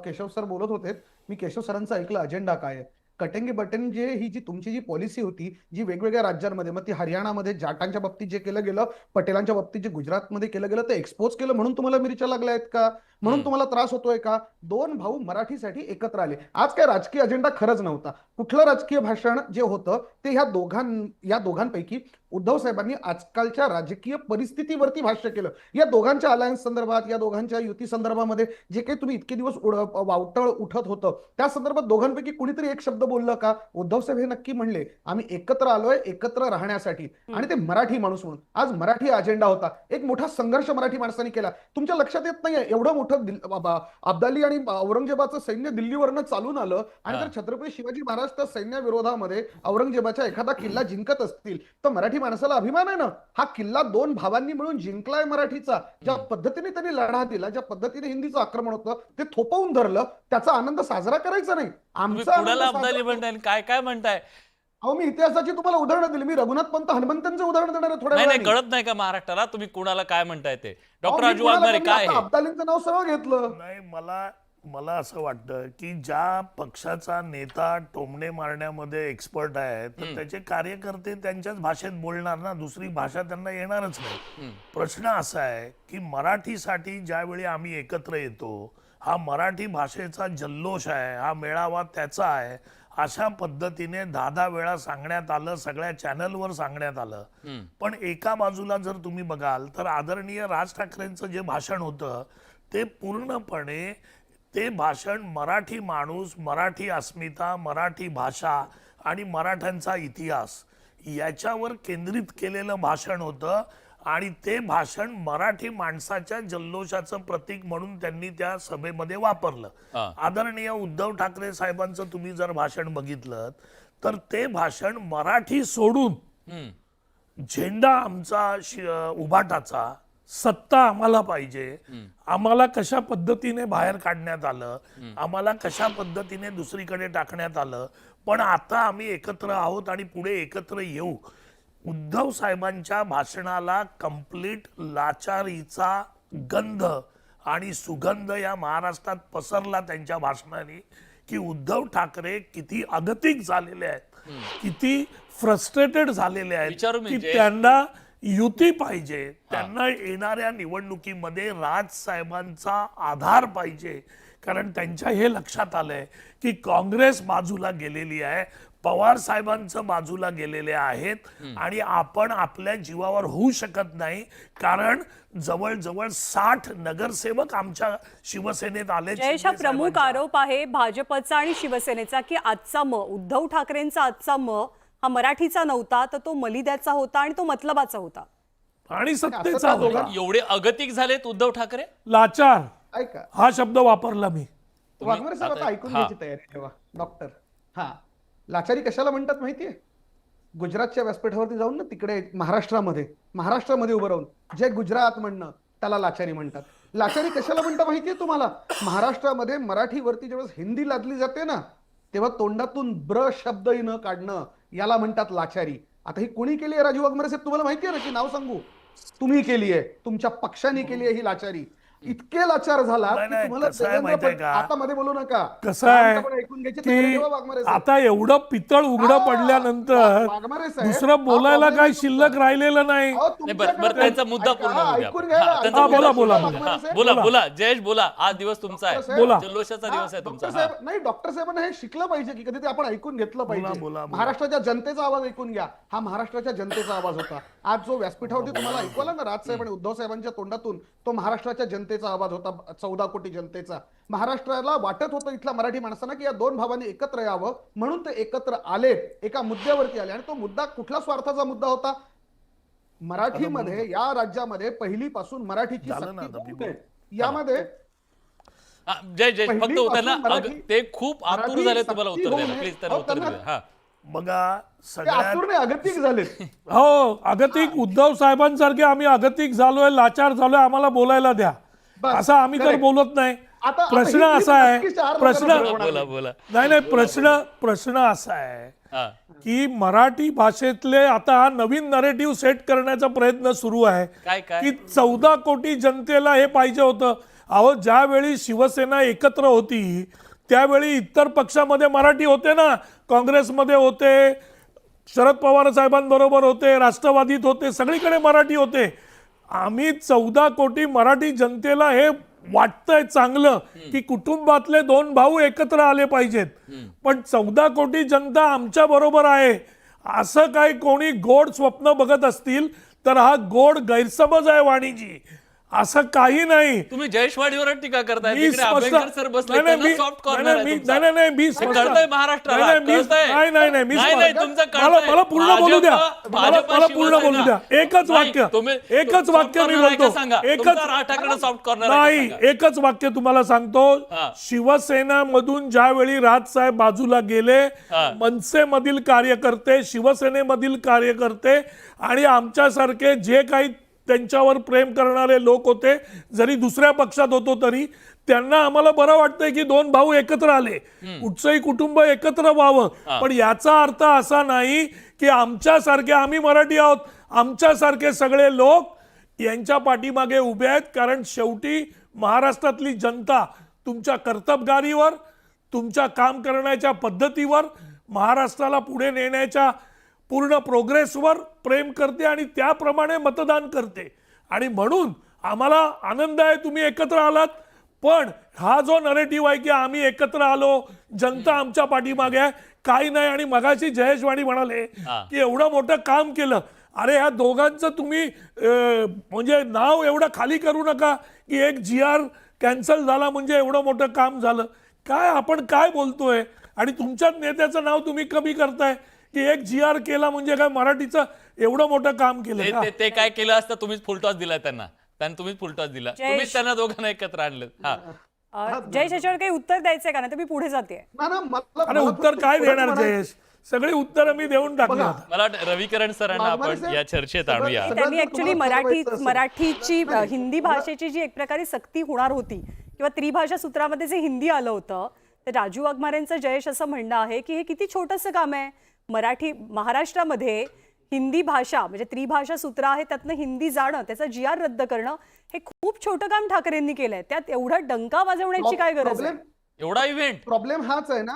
केशव सर बोलत होते. मी केशव सरांचा ऐकलं अजेंडा काय आहे. कटेंगे बटेंगे ही जी तुमची जी पॉलिसी होती, जी वेगवेगळ्या राज्यांमध्ये, मग ती हरियाणामध्ये जाटांच्या बाबतीत जे केलं गेलं, पटेलांच्या बाबतीत जे गुजरातमध्ये केलं गेलं, ते एक्सपोज केलं म्हणून तुम्हाला मिरच्या लागल्या आहेत का? म्हणून तुम्हाला त्रास होतोय का? दोन भाऊ मराठीसाठी एकत्र आले. आज काय राजकीय अजेंडा खरंच नव्हता. कुठलं राजकीय भाषण जे होतं ते या दोघांपैकी उद्धव साहेबांनी आजकालच्या राजकीय परिस्थितीवरती भाष्य केलं. या दोघांच्या अलायन्स संदर्भात, या दोघांच्या युती संदर्भामध्ये जे काही तुम्ही इतके दिवस वावटळ उठत होतं, त्या संदर्भात दोघांपैकी कुणीतरी एक शब्द बोललं का? उद्धव साहेब हे नक्की म्हणले आम्ही एकत्र आलोय एकत्र राहण्यासाठी, आणि ते मराठी माणूस म्हणून. आज मराठी अजेंडा होता. एक मोठा संघर्ष मराठी माणसांनी केला. तुमच्या लक्षात येत नाहीये एवढं मोठं अब्दाली आणि औरंगजेबाचं सैन्य दिल्लीवरनं चालून आलं, आणि जर छत्रपती शिवाजी महाराज त्या सैन्याविरोधामध्ये औरंगजेबाचा एखादा किल्ला जिंकत असतील तर मराठी माणसाला अभिमान आहे ना. हा किल्ला दोन भावांनी मिळून जिंकलाय मराठीचा. ज्या पद्धतीने त्यांनी लढा दिला, ज्या पद्धतीने हिंदीचं आक्रमण होतं ते थोपवून धरलं, त्याचा आनंद साजरा करायचा नाही. आमचा काय काय म्हणताय? अहो, मी इतिहासाची तुम्हाला उदाहरणं दिली. मी रघुनाथ पंत हनुमंतांचं उदाहरण देणार आहे थोड्या नाही वेळाने. कळत नाही का महाराष्ट्राला तुम्ही कुणाला काय म्हणताय ते? डॉक्टर राजू वाघमारे काय आहे? अब्दालींचं नाव सरळ घेतलं. नाही, मला असं वाटतं की ज्या पक्षाचा नेता टोमणे मारण्यामध्ये एक्सपर्ट आहे तर त्याचे कार्यकर्ते त्यांच्याच भाषेत बोलणार ना, दुसरी भाषा त्यांना येणारच नाही. प्रश्न असा आहे की मराठीसाठी ज्यावेळी आम्ही एकत्र येतो, हा मराठी भाषेचा जल्लोष आहे, हा मेळावा त्याचा आहे, अशा पद्धतीने 10 वेळा सांगण्यात आलं, सगळ्या चॅनलवर सांगण्यात आलं. पण एका बाजूला जर तुम्ही बघाल तर आदरणीय राज ठाकरेंचं जे भाषण होतं ते पूर्णपणे ते भाषण मराठी माणूस, मराठी अस्मिता, मराठी भाषा आणि मराठ्यांचा इतिहास याच्यावर केंद्रित केलेलं भाषण होतं, आणि ते भाषण मराठी माणसाच्या जल्लोषाचं प्रतीक म्हणून त्यांनी त्या सभेमध्ये वापरलं. आदरणीय उद्धव ठाकरे साहेबांचं तुम्ही जर भाषण बघितलं तर ते भाषण मराठी सोडून झेंडा आमचा उभाटाचा, सत्ता आम्हाला पाहिजे, आम्हाला कशा पद्धतीने बाहेर काढण्यात आलं, आम्हाला कशा पद्धतीने दुसरीकडे टाकण्यात आलं, पण आता आम्ही एकत्र आहोत आणि पुढे एकत्र येऊ. उद्धव साहेबांच्या भाषणाला कंप्लीट लाचारीचा गंध आणि सुगंध या महाराष्ट्रात पसरला त्यांच्या भाषणाने, की उद्धव ठाकरे किती अगतिक झालेले आहेत, किती फ्रस्ट्रेटेड झालेले आहेत, विचारू की म्हणजे- त्यांना युती पाहिजे, त्यांना येणाऱ्या निवडणुकीमध्ये राजसाहेबांचा आधार पाहिजे. कारण त्यांच्या हे लक्षात आलंय की काँग्रेस बाजूला गेलेली आहे, पवार साहेबांचं बाजूला गेलेले आहेत आणि आपण आपल्या जीवावर होऊ शकत नाही. कारण जवळजवळ 60 नगरसेवक आमच्या शिवसेनेत आले. जयेश, हा प्रमुख आरोप आहे भाजपचा आणि शिवसेनेचा की आजचा उद्धव ठाकरेंचा आजचा हा मराठीचा नव्हता, तर तो मलिद्याचा होता आणि तो मतलबाचा होता आणि सत्तेचा होता. एवढे अगतिक झालेत उद्धव ठाकरे? लाचार ऐका हा शब्द वापरला मी. वाघमारे साहेब आता ऐकून घ्यायची तयारी ठेवा. डॉक्टर, हा लाचारी कशाला म्हणतात माहितीये? गुजरातच्या व्यासपीठावरती जाऊन ना, तिकडे महाराष्ट्रामध्ये उभं राहून जे गुजरात म्हणणं त्याला लाचारी म्हणतात. लाचारी कशाला म्हणतात माहितीये तुम्हाला? महाराष्ट्रामध्ये मराठीवरती ज्यावेळेस हिंदी लादली जाते ना, तेव्हा तोंडातून ब्र शब्दही न काढणं याला म्हणतात लाचारी. आता ही कुणी केली आहे राजू वाघमारे साहेब? तुम्हाला माहिती आहे ना, की नाव सांगू? तुम्ही केली आहे, तुमच्या पक्षाने केली आहे ही लाचारी. इतके लाचार झाला की नाही, तुम्हाला कसं आहे माहिती आहे का? आता मध्ये बोलू नका. कसं आहे शांतपणे ऐकून घ्यायची तयारी की ठेवा वाघमारे साहेब. आता एवढं पितळ उघडं पडल्यानंतर वाघमारे साहेब, दुसरं बोलायला काही शिल्लक राहिलेलं नाही. अहो, नाही, बरं तुमच्याकडे- त्यांचा मुद्दा पूर्ण ऐका, होऊ द्या. ऐकून हा, घ्या. त्यांचा हा, मुद्दा बोला, पूर्ण बोला, होऊ द्या. बोला. हा, बोला बोला जयेश, बोला. आज दिवस तुमचा आहे, बोला. जल्लोषाचा दिवस आहे तुमचा. डॉक्टर हा. साहेब, नाही, डॉक्टर साहेबांना हे शिकलं पाहिजे की कधी ते आपण ऐकून घेतलं पाहिजे. बोला. महाराष्ट्राच्या जनतेचा आवाज ऐकून घ्या. हा महाराष्ट्राच्या जनतेचा आवाज होता. आज जो व्यासपीठावरती तुम्हाला ऐकवला ना राजसाहेब आणि उद्धव साहेबांच्या तोंडातून, तो महाराष्ट्राच्या जनतेचा आवाज होता, 14 कोटी जनतेचा. महाराष्ट्राला वाटत होतं इथल्या मराठी माणसांना की या दोन भावांनी एकत्र यावं, म्हणून ते एकत्र आले, एका मुद्द्यावरती आले. आणि तो मुद्दा कुठला स्वार्थाचा मुद्दा होता? मराठीमध्ये या राज्यामध्ये पहिलीपासून मराठीची झालं ना सक्ती आता, होऊ नये. यामध्ये हा, जय जय फक्त पहिलीपासून त्यांना मराठी- ते खूप आतुर मराठी झाले तुम्हाला सक्ती उत्तर होऊ द्यायला. नये. प्लीज त्यांना अहो, उत्तर त्यांना- द्या. हा. बघा ते सगळ्यात आतुरने अगतिक झाले. हो, अगतिक उद्धव साहेबांसारखे आम्ही अगतिक झालोय, लाचार झालोय, आम्हाला बोलायला द्या, बस, असं आम्ही तर correct. बोलत नाही. आता प्रश्न ही असा आहे, नक्कीच चार प्रश्न लोकांना बरोबर बोला बोला. नाही प्रश्न असा आहे हा. की मराठी भाषेतले आता हा नवीन नरेटिव्ह सेट करण्याचा प्रयत्न सुरू आहे काय? की 14 कोटी जनतेला हे पाहिजे होतं. अहो, ज्यावेळी शिवसेना एकत्र होती त्यावेळी इतर पक्षामध्ये मराठी होते ना, काँग्रेसमध्ये होते, शरद पवार साहेबांबरोबर होते, राष्ट्रवादीत होते, सगळीकडे मराठी होते. आम्ही 14 कोटी मराठी जनतेला हे वाटतंय चांगलं की कुटुंबातले 2 भाऊ एकत्र आले पाहिजेत, पण 14 कोटी जनता आमच्या बरोबर आहे असं काही कोणी गोड स्वप्न बघत असतील तर हा गोड गैरसमज आहे वाणीजी. असं काही नाही. तुम्ही जयेशवाडीवर टीका करताय. मी तिकडे स्पष्ट- अभ्यंकर सर बसले, नाही, त्यांना मी- सॉफ्ट कॉर्नर नाही, आहे मी- तुमचा. नाही, मी हे स्पष्ट- कळतंय महाराष्ट्राला. नाही, मी- कळतंय. नाही, मी नाही, तुमचं कळतंय. मला पूर्ण बोलू द्या. भाजप, मला पूर्ण बोलू द्या. शिवसेना. एकच नाही, वाक्य तुम्ही- एकच soft वाक्य मी corner आहे का बोलतो. सांगा. तुमचा राज ठाकरे सॉफ्ट कॉर्नर आहे का नाही, सांगा. एकच वाक्य तुम्हाला सांगतो. हा. शिवसेना मधून ज्यावेळी राजसाहेब बाजूला गेले, हा. मनसेमधील कार्यकर्ते, शिवसेनेमधील कार्यकर्ते आणि आमच्यासारखे जे काही त्यांच्यावर प्रेम करणारे लोक होते, जरी दुसऱ्या पक्षात होतो तरी त्यांना आम्हाला बरं वाटतंय की 2 भाऊ एकत्र आले, कुठचंही कुटुंब एकत्र व्हावं. पण याचा अर्थ असा नाही की आमच्यासारखे, आम्ही मराठी आहोत, आमच्यासारखे सगळे लोक यांच्या पाठीमागे उभे आहेत. कारण शेवटी महाराष्ट्रातली जनता तुमच्या कर्तबगारीवर, तुमच्या काम करण्याच्या पद्धतीवर, महाराष्ट्राला पुढे नेण्याच्या पूर्ण प्रोग्रेसवर प्रेम करते आणि त्याप्रमाणे मतदान करते. आणि म्हणून आम्हाला आनंद आहे तुम्ही एकत्र आलात. पण हा जो नरेटिव्ह आहे की आम्ही एकत्र आलो, जनता आमच्या पाठीमागे आहे, काही नाही. आणि मगाशी जयेश वाणी म्हणाले की एवढं मोठं काम केलं. अरे ह्या दोघांचं तुम्ही म्हणजे नाव एवढं खाली करू नका की एक GR कॅन्सल झाला म्हणजे एवढं मोठं काम झालं. काय आपण काय बोलतोय? आणि तुमच्याच नेत्याचं नाव तुम्ही कमी करताय की एक GR केला म्हणजे काय मराठीचं एवढं मोठं काम केलं का? ते काय केलं असतं? तुम्हीच फुलटॉस दिलाय त्यांना तुम्हीच फुलटॉस दिला. तुम्हीच त्यांना दोघांना एकत्र आणलं. हा. जयेश, याच्यावर काही उत्तर द्यायचंय का? नाही तर मी पुढे जाते. ना, मला- अरे मला उत्तर फक्त काय एवढंच देणार म्हणायचं- जयेश? सगळी उत्तरं मी देऊन टाकली बघा. आता. मला वाटतं रविकरण सरांना वाघमारे आपण साहेब, या चर्चेत सगळं- आणूया. सगळं- त्यांनी जर ऍक्च्युली तुम्हाला ठरवायचं असेल- मराठीची नाही, हिंदी भाषेची जी एक प्रकारे सक्ती होणार होती किंवा त्रिभाषा सूत्रामध्ये जे हिंदी आलं होतं, तर राजू वाघमारेंचं जयेश असं म्हणणं आहे की हे किती छोटंसं काम आहे. मराठी महाराष्ट्रामध्ये हिंदी भाषा म्हणजे त्रिभाषा सूत्र आहे, त्यातनं हिंदी जाणं, त्याचा GR रद्द करणं हे खूप छोटं काम ठाकरेंनी केलंय. त्यात एवढा डंका वाजवण्याची काय गरज आहे? प्रॉब्लेम एवढा इव्हेंट प्रॉब्लेम हाच आहे ना,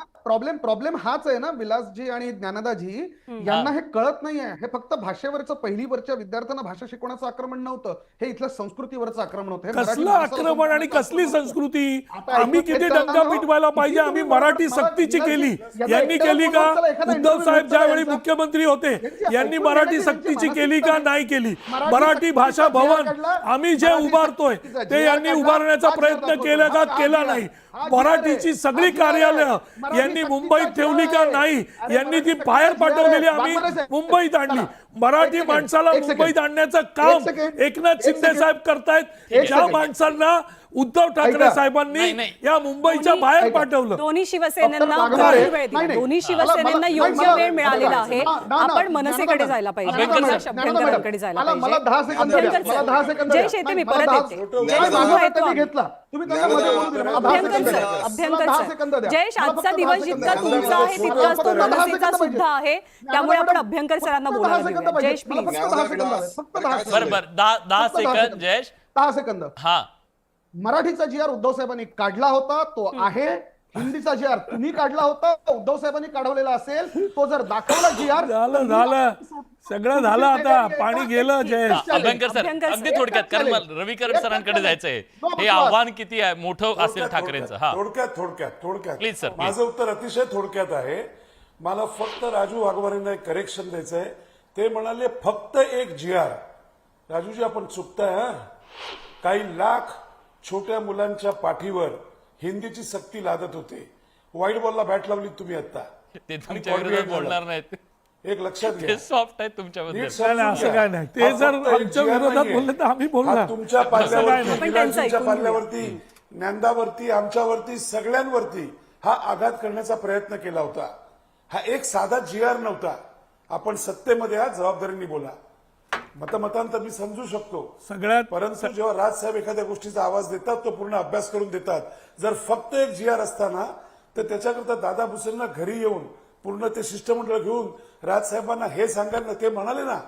प्रॉब्लेम हाच आहे ना, विलासजी आणि ज्ञानदाजी यांना हे कळत नाहीये. हे फक्त भाषेवरचं पहिलीवरच्या विद्यार्थ्यांना भाषा शिकवण्याचं आक्रमण नव्हतं, हे इथल्या संस्कृतीवरचं आक्रमण होतं. हे मराठी कसलं माणसाला आक्रमण आणि संपूर्ण कसली आक्रमण होतं. संस्कृती? आता आम्ही ऐकून किती घेतलं डंका ना, पिटवायला पाहिजे? किती आम्ही तुम्ही मराठी मला- सक्तीची मला- केली. यांना यांनी एकट्याला केली का? बोलवलं, एखादा उद्धव interview साहेब घेतला ज्यावेळी यांचा. मुख्यमंत्री होते यांची यांनी ऐकून मराठी घेण्याची सक्तीची यांची केली का? मानसिकता नाही केली. मराठी मराठी सक्तीचा भाषा GR भवन काढला, आम्ही जे मराठी उभारतोय सक्तीचा ते GR यांनी काढला, उभारण्याचा हा प्रयत्न GR केला का? दाखवतो. केला हा नाही. GR मराठीची आहे. सगळी हा GR कार्यालय आहे. मराठी यांनी सक्तीचा मुंबईत GR ठेवली का? आहे. नाही. अरे यांनी ती मराठी बाहेर सक्तीचा GR पाठवलेली आहे. आम्ही वाघमारे साहेब, मुंबईत आणली. चला. मराठी एक सेकंड, माणसाला एक सेकंड. मुंबईत आणण्याचं काम एक सेकंड. एकनाथ एक शिंदे सेकंड. साहेब करतायत. एक ज्या सेकंड. माणसांना उद्धव ठाकरे ऐका. साहेबांनी नाही, नाही. या मुंबईच्या दोन्ही- बाहेर ऐका. पाठवलं. दोन्ही शिवसेनेंना डॉक्टर वाघमारे- भरपूर वेळ दिला. नाही, नाही. दोन्ही मला- शिवसेनेंना मला- योग्य मला- वेळ मिळालेला आहे. ना, आपण मनसेकडे ज्ञानदा- जायला पाहिजे, अभ्यंकर प्रकाश साहेब, अभ्यंकरांकडे जायला मला पाहिजे. 10 सेकंद द्या. अभ्यंकर मला सर, 10 सेकंद जय द्या. शेते, नाही, मी मला परत 10 येते. तुम्ही जय माझा माझा हात येतो त्यांनी घेतला. तुम्ही त्यांना मध्ये बोलू दिलं. मला 10 अभ्यंकर सेकंद सर, द्या. अभ्यंकर मला 10 सर, सेकंद द्या. जयेश, मला आजचा फक्त दिवस 10 जितका सेकंद तुमचा आहे द्या. तितकाच तो मला 10 मनसेचा सेकंद पाहिजे. सुद्धा आहे. त्यामुळे आपण अभ्यंकर सरांना फक्त बोलायला 10 सेकंद देऊया. पाहिजे. जयेश मला प्लीज. फक्त 10 सेकंद द्या. फक्त 10 सेकंद. बरं बरं 10 फक्त 10 सेकंद जयेश. 10 सेकंद. हा मराठीचा GR उद्धव साहेबांनी काढला होता, तो आहे. हिंदीचा GR तुम्ही काढला होता, उद्धव साहेबांनी काढवलेला असेल, तो जर दाखवला GR झालं सगळं झालं. आता पाणी गेलं. जयेश, अभ्यंकर सर अभ्यंकर सर, अगदी थोडक्यात, कारण मला रविकरण सरांकडे जायचंय. हे आव्हान किती आहे मोठं असेल ठाकरेंचं. हा थोडक्यात Please, sir, please. माझं उत्तर अतिशय थोडक्यात आहे. मला फक्त राजू वाघमारेंना एक करेक्शन द्यायचं आहे. ते म्हणाले फक्त एक GR. राजूजी आपण चुकताय. हा काही लाख छोट्या मुलांच्या पाठीवर हिंदीची सक्ती लादत होते. व्हाईट बॉलला बॅट लावली तुम्ही आता. ते तुमच्या विरोधात बोलणार नाहीत. एक लक्षात घ्या. ते सॉफ्ट आहेत तुमच्याबद्दल. नीट समजून नाही, असं घ्या. काय नाही. ते हा जर फक्त एक आमच्या GR विरोधात नाहीये. बोलले तर आम्ही बोलणार. हा तुमच्या असं काय पाल्यावरती, नाही. आपण त्यांचं विलासजींच्या ऐकून घेऊया. पाल्यावरती, ज्ञानदावरती, आमच्यावरती, सगळ्यांवरती हा आघात करण्याचा प्रयत्न केला होता. हा एक साधा GR नव्हता. आपण सत्तेमध्ये आहात, जबाबदारीने बोला. मतमतांतर मी समजू शकतो. सगळ्यात परंतु जेव्हा राजसाहेब एखाद्या गोष्टीचा आवाज देतात, तो पूर्ण अभ्यास करून देतात. जर फक्त एक GR असताना तर त्याच्याकरता दादा भुसेंना घरी येऊन पूर्ण ते शिष्टमंडळ घेऊन राजसाहेबांना हे सांगायला ते म्हणाले ना,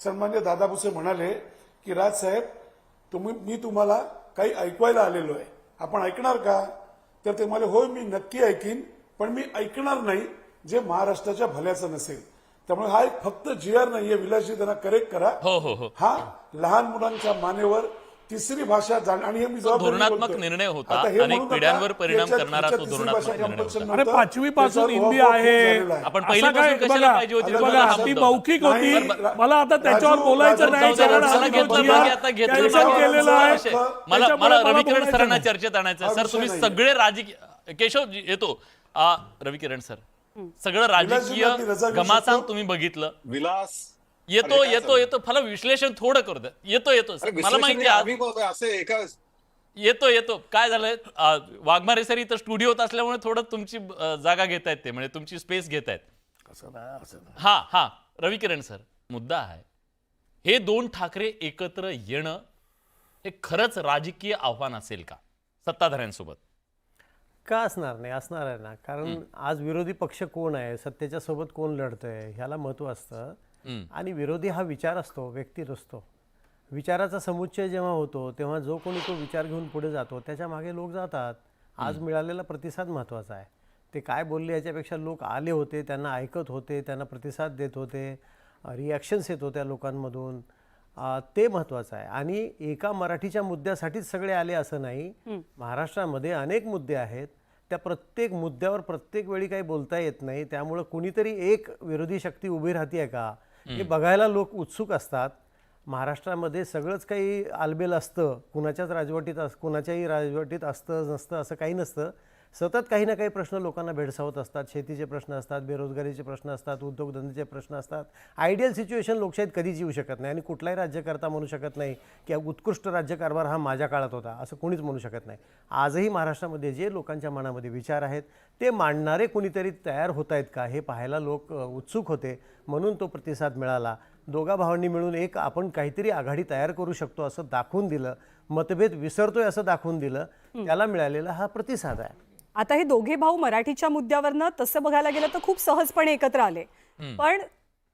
सन्मान्य दादा भुसे म्हणाले की राजसाहेब मी तुम्हाला काही ऐकवायला आलेलो आहे, आपण ऐकणार का? तर ते म्हणाले होय मी नक्की ऐकीन, पण मी ऐकणार नाही जे महाराष्ट्राच्या भल्याचं नसेल. त्यामुळे हा एक फक्त GR नाहीये. विलासजी त्यांना करेक्ट करा. हो. हा लहान मुलांच्या मानेवर तिसरी भाषा आणि हे मी जबाबदारीने धोरणात्मक बोलतोय. निर्णय होता. आता हे अनेक म्हणू नका, पिढ्यांवर परिणाम याच्यात करणारा तो तिसरी धोरणात्मक भाषा निर्णय compulsion होता. अरे नव्हतं. 5वी पासून त्याच्यावर हिंदी उहापोह आहे. झालेला आहे. आपण असं पहिलीपासून काय कशाला बघा, पाहिजे होती? बघा, तुम्हाला हा ती शब्द मौखिक होती. नाही, मला आता त्याच्यावर राजू- बोलायचं राजू- नाही. जाऊ द्या, कारण जाऊ हा द्या, घेतलं GR मागे आता घेतलं cancel मागे. केलेला आहे. मला त्याच्यामुळे मला रविकिरण बोलायचं सरांना नाही. चर्चेत आणायचं हा सर. विषय तुम्ही नाहीये. सगळे राजकीय केशव येतो रविकिरण सर, सगळं राजकीय विलासजींना ती रजा घेऊ घमासान शकतो? तुम्ही बघितलं. विलास येतो मला विश्लेषण थोडं करू द्या. येतो मला माहिती आहे आज असे एका येतो काय झालंय, वाघमारे सर इथं स्टुडिओत असल्यामुळे थोडं तुमची जागा घेतायत, ते म्हणजे तुमची स्पेस घेतायत. असं नाही. हा रविकिरण सर, मुद्दा आहे हे दोन ठाकरे एकत्र येणं हे खरंच राजकीय आव्हान असेल का सत्ताधाऱ्यांसोबत? का असणार नाही? असणार आहे ना. कारण आज विरोधी पक्ष कोण आहे, सत्तेच्या सोबत कोण लढतंय ह्याला महत्त्व असतं. आणि विरोधी हा विचार असतो, व्यक्ती नसतो. विचाराचा समुच्चय जेव्हा होतो तेव्हा जो कोणी तो विचार घेऊन पुढे जातो त्याच्या मागे लोक जातात. आज मिळालेला प्रतिसाद महत्त्वाचा आहे. ते काय बोलले याच्यापेक्षा लोक आले होते, त्यांना ऐकत होते, त्यांना प्रतिसाद देत होते, रिॲक्शन्स येत होत्या लोकांमधून, ते महत्त्वाचं आहे. आणि एका मराठीच्या मुद्द्यासाठीच सगळे आले असं नाही. महाराष्ट्रामध्ये अनेक मुद्दे आहेत. त्या प्रत्येक मुद्द्यावर प्रत्येक वेळी काही बोलता येत नाही. त्यामुळं कुणीतरी एक विरोधी शक्ती उभी राहते का हे बघायला लोक उत्सुक असतात. महाराष्ट्रामध्ये सगळंच काही आलबेल असतं, कुणाच्याही राजवटीत असतं नसतं असं काही नसतं. सतत काही ना काही प्रश्न लोकांना भेडसावत असतात. शेतीचे प्रश्न असतात, बेरोजगारीचे प्रश्न असतात, उद्योगधंद्याचे प्रश्न असतात. आयडियल सिच्युएशन लोकशाहीत कधीच येऊ शकत नाही आणि कुठलाही राज्यकर्ता म्हणू शकत नाही की उत्कृष्ट राज्यकारभार हा माझ्या काळात होता, असं कोणीच म्हणू शकत नाही. आजही महाराष्ट्रामध्ये जे लोकांच्या मनामध्ये विचार आहेत ते मांडणारे कुणीतरी तयार होत आहेत का हे पाहायला लोक उत्सुक होते, म्हणून तो प्रतिसाद मिळाला. दोघा भावांनी मिळून एक आपण काहीतरी आघाडी तयार करू शकतो असं दाखवून दिलं, मतभेद विसरतोय असं दाखवून दिलं, त्याला मिळालेला हा प्रतिसाद आहे. आता हे दोघे भाऊ मराठीच्या मुद्द्यावरनं तसं बघायला गेलं तर खूप सहजपणे एकत्र आले, पण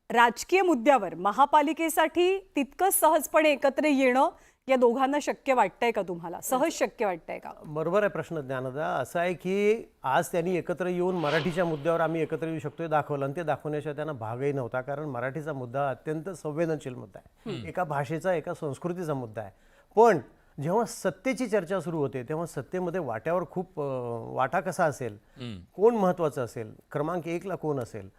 राजकीय मुद्द्यावर महापालिकेसाठी तितकंच सहजपणे एकत्र येणं या दोघांना शक्य वाटतंय का तुम्हाला? सहज शक्य वाटतंय का? बरोबर आहे प्रश्न ज्ञानदा. असं आहे की आज त्यांनी एकत्र येऊन मराठीच्या मुद्द्यावर आम्ही एकत्र येऊ शकतो हे दाखवलं आणि ते दाखवण्याशिवाय त्यांना भागही नव्हता, कारण मराठीचा मुद्दा अत्यंत संवेदनशील मुद्दा आहे, एका भाषेचा एका संस्कृतीचा मुद्दा आहे. पण जेव्हा सत्तेची चर्चा सुरू होते तेव्हा सत्तेमध्ये वाट्यावर खूप वाटा कसा असेल, कोण महत्त्वाचं असेल, क्रमांक 1ला कोण असेल,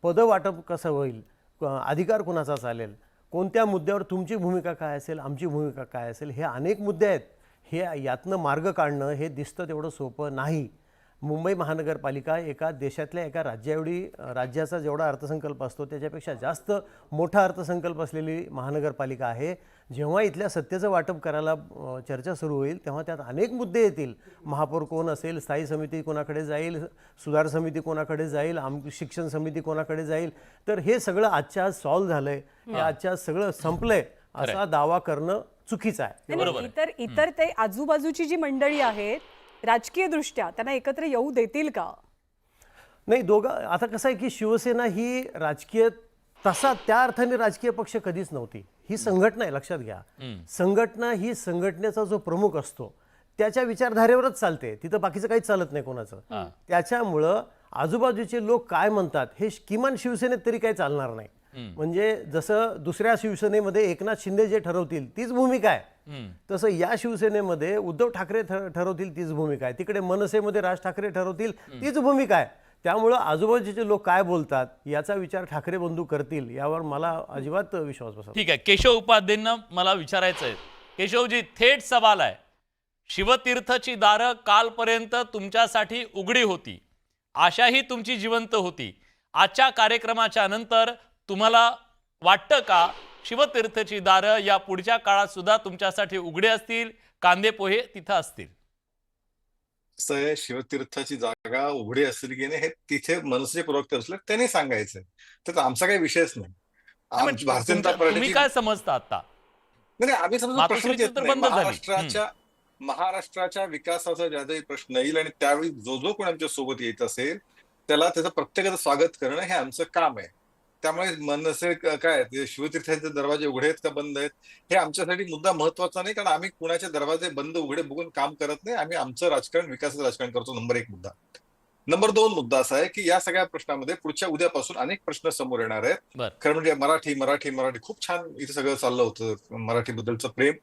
पदवाटप कसं होईल, अधिकार कोणाचा चालेल, कोणत्या मुद्द्यावर तुमची भूमिका काय असेल, आमची भूमिका काय असेल, हे अनेक मुद्दे आहेत. हे यातनं मार्ग काढणं हे दिसतं तेवढं सोपं नाही. मुंबई महानगरपालिका एका देशातल्या एका राज्याएवढी, राज्याचा जेवढा अर्थसंकल्प असतो त्याच्यापेक्षा जास्त मोठा अर्थसंकल्प असलेली महानगरपालिका आहे. जेव्हा इथल्या सत्तेचं वाटप करायला चर्चा सुरू होईल तेव्हा त्यात अनेक मुद्दे येतील. महापौर कोण असेल, स्थायी समिती कोणाकडे जाईल, सुधार समिती कोणाकडे जाईल, शिक्षण समिती कोणाकडे जाईल. तर हे सगळं आजच्या आज सॉल्व्ह झालंय, हे आजच्या आज सगळं संपलंय असा दावा करणं चुकीचं आहे. नाही, इतर ते आजूबाजूची जी मंडळी आहेत राजकीय दृष्ट्या त्यांना एकत्र येऊ देतील का? नाही, दोघं आता कसं आहे की शिवसेना ही राजकीय तसा त्या अर्थाने राजकीय पक्ष कधीच नव्हती. ही संघटना आहे, लक्षात घ्या. संघटना ही संघटनेचा जो प्रमुख असतो त्याच्या विचारधारेवरच चालते, तिथं बाकीचं काहीच चालत नाही कोणाचं. त्याच्यामुळं आजूबाजूचे लोक काय म्हणतात हे किमान शिवसेनेत तरी काही चालणार नाही. म्हणजे जसं दुसऱ्या शिवसेनेमध्ये एकनाथ शिंदे जे ठरवतील तीच भूमिका आहे, तसं या शिवसेनेमध्ये उद्धव ठाकरे ठरवतील तीच भूमिका आहे, तिकडे मनसेमध्ये राज ठाकरे ठरवतील तीच भूमिका आहे. त्यामुळं आजूबाजूचे लोक काय बोलतात याचा विचार ठाकरे बंधू करतील यावर मला अजिबात विश्वास बसत. ठीक आहे, केशव उपाध्यायांना मला विचारायचं आहे. केशवजी, थेट सवाल आहे. शिवतीर्थची दारं कालपर्यंत तुमच्यासाठी उघडी होती, आशाही तुमची जिवंत होती. आजच्या कार्यक्रमाच्या नंतर तुम्हाला वाटतं का शिवतीर्थची दारं या पुढच्या काळात सुद्धा तुमच्यासाठी उघडे असतील, कांदे पोहे तिथं असतील? शिवतीर्थाची जागा उघडी असेल की नाही हे तिथे मनसे प्रवक्ते असले त्यांनी सांगायचं, तर आमचा काही विषयच नाही. भारतीय जनता तुम्ही काय समजता आता? नाही, आम्ही समजा प्रश्न मातोश्रीची येत तर नाही. बंद झाली. महाराष्ट्राच्या विकासाचा ज्याही प्रश्न येईल आणि त्यावेळी जो कोण आमच्या सोबत येत असेल त्याला त्याचं प्रत्येकाचं स्वागत करणं हे आमचं काम आहे. त्यामुळे मनसे काय शिवतीर्थांचे दरवाजे उघडे आहेत का बंद आहेत हे आमच्यासाठी मुद्दा महत्वाचा नाही, कारण आम्ही कुणाचे दरवाजे बंद उघडे बघून काम करत नाही. आम्ही आमचं राजकारण, विकासाचं राजकारण करतो. नंबर 1 मुद्दा. नंबर 2 मुद्दा असा आहे की या सगळ्या प्रश्नामध्ये पुढच्या उद्यापासून अनेक प्रश्न समोर येणार आहेत. खरं म्हणजे मराठी खूप छान इथे सगळं चाललं होतं, मराठीबद्दलचं प्रेम,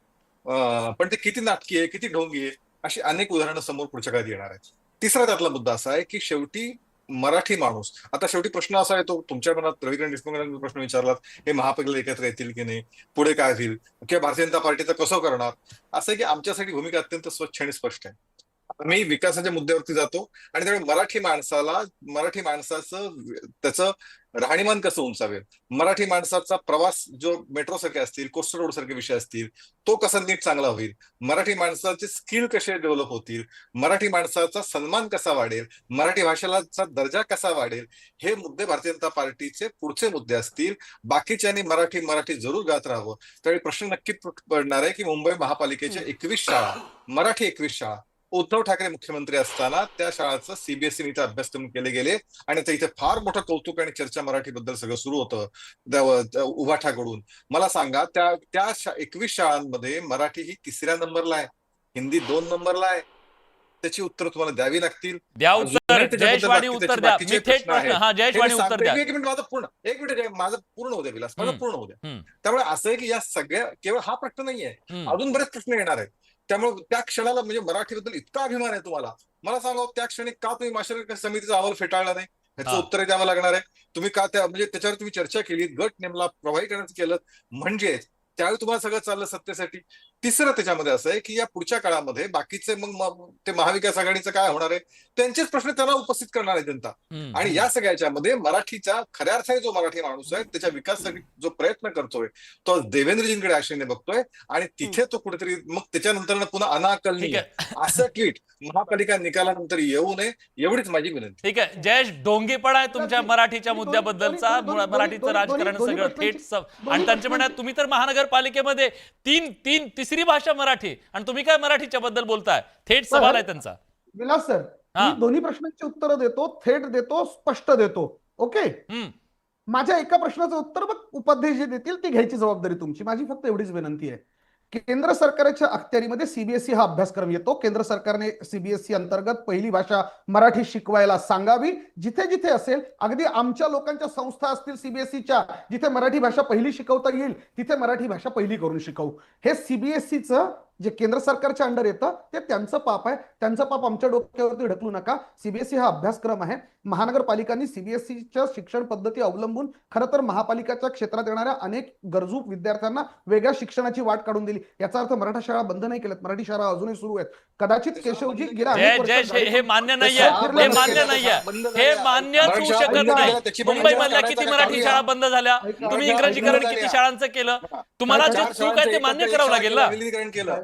पण ते किती नाटकी आहे, किती ढोंगी आहे, अशी अनेक उदाहरणं समोर पुढच्या काळात येणार आहेत. तिसरा त्यातला मुद्दा असा आहे की शेवटी मराठी माणूस, आता शेवटी प्रश्न असा येतो तुमच्या मनात, रविकिरण देशमुखांनी प्रश्न विचारलात, हे महापालिकेला एकत्र येतील की नाही, पुढे काय होईल, किंवा भारतीय जनता पार्टीचं कसं करणार, असं आहे की आमच्यासाठी भूमिका अत्यंत स्वच्छ आणि स्पष्ट आहे. आम्ही विकासाच्या मुद्द्यावरती जातो आणि त्यामुळे मराठी माणसाचं त्याचं राहणीमान कसं उंचावेल, मराठी माणसाचा प्रवास जो मेट्रो सारखे असतील, कोस्टल रोड सारखे विषय असतील, तो कसा नीट चांगला होईल, मराठी माणसाचे स्किल कसे डेव्हलप होतील, मराठी माणसाचा सन्मान कसा वाढेल, मराठी भाषेला दर्जा कसा वाढेल, हे मुद्दे भारतीय जनता पार्टीचे पुढचे मुद्दे असतील. बाकीच्यांनी मराठी जरूर गात राहावं. त्यावेळी प्रश्न नक्कीच पडणार आहे की मुंबई महापालिकेच्या 21 शाळा, मराठी 21 शाळा, उद्धव ठाकरे मुख्यमंत्री असताना त्या शाळांचं सीबीएसई इथे अभ्यासक्रम केले गेले आणि इथे फार मोठं कौतुक आणि चर्चा मराठीबद्दल सगळं सुरू होतं उभाठाकडून. मला सांगा, त्या 21 शाळांमध्ये मराठी ही 3ऱ्या नंबरला आहे, हिंदी 2 नंबरला आहे. त्याची उत्तर तुम्हाला द्यावी लागतील. माझं पूर्ण होऊ द्या विलास, माझं पूर्ण होऊ द्या. त्यामुळे असं आहे की या सगळ्या केवळ हा प्रश्न नाहीये, अजून बरेच प्रश्न येणार आहेत. त्यामुळे त्या क्षणाला म्हणजे मराठीबद्दल इतका अभिमान आहे तुम्हाला, मला सांगा त्या क्षणी का तुम्ही मास्टर समितीचा अहवाल फेटाळला नाही, ह्याचं उत्तर द्यावं लागणार आहे. तुम्ही का म्हणजे त्याच्यावर तुम्ही चर्चा केली, गट नेमला, प्रभावीकरण केलं, म्हणजे त्यावेळी तुम्हाला सगळं चाललं सत्तेसाठी. तिसरं त्याच्यामध्ये असं आहे की या पुढच्या काळामध्ये बाकीचे मग ते महाविकास आघाडीचं काय होणार आहे त्यांचेच प्रश्न त्याला उपस्थित करणार आहे जनता. आणि या सगळ्याच्यामध्ये मराठीच्या खऱ्या अर्थाने जो मराठी माणूस आहे त्याच्या विकासासाठी जो प्रयत्न करतोय तो देवेंद्रजींकडे आशेने बघतोय आणि तिथे तो कुठेतरी मग त्याच्यानंतर पुन्हा अनाकलनीय असं ट्विट महापालिका निकालानंतर येऊ नये एवढीच माझी विनंती. ठीक आहे जयेश, ढोंगीपणा आहे तुमच्या मराठीच्या मुद्द्याबद्दलचा, मराठीचं राजकारण सगळं थेट आणि त्यांच्या म्हणण्यात तुम्ही तर महानगरपालिकेमध्ये तिसरी भाषा मराठी आणि तुम्ही काय मराठीच्या बद्दल बोलताय, थेट सवाल आहे त्यांचा. विलास सर, मी दोन्ही प्रश्नांची उत्तरं देतो, थेट देतो, स्पष्ट देतो. ओके, माझ्या एका प्रश्नाचं उत्तर मग उपाध्यक्ष जे देतील ती घ्यायची जबाबदारी तुमची. माझी फक्त एवढीच विनंती आहे. केंद्र सरकारच्या अखत्यारीमध्ये सीबीएसई हा अभ्यासक्रम येतो. केंद्र सरकारने सीबीएसई अंतर्गत पहिली भाषा मराठी शिकवायला सांगावी. जिथे जिथे असेल, अगदी आमच्या लोकांच्या संस्था असतील सीबीएसईच्या, जिथे मराठी भाषा पहिली शिकवता येईल तिथे मराठी भाषा पहिली करून शिकवू. हे सीबीएसईचं जे केंद्र सरकारच्या अंडर येतं ते त्यांचं पाप आहे. त्यांचं पाप आमच्या डोक्यावरती ढकलू नका. सीबीएसई हा अभ्यासक्रम आहे. महानगरपालिकांनी सीबीएसईच्या शिक्षण पद्धती अवलंबून खरं तर महापालिकेच्या क्षेत्रात येणाऱ्या अनेक गरजू विद्यार्थ्यांना वेगळ्या शिक्षणाची वाट काढून दिली. याचा अर्थ मराठा शाळा बंद नाही केल्यात, मराठी शाळा अजूनही सुरू आहेत. कदाचित केशवजी गेल्या हे मान्य नाहीये, हे मान्य नाहीये, हे मान्यच होऊ शकत नाही. मुंबईमधल्या किती मराठी शाळा बंद झाल्या, तुम्ही इंग्रजीकरण किती शाळांचं केलं, तुम्हाला जे चूक आहे ते मान्य करावं लागेल ना.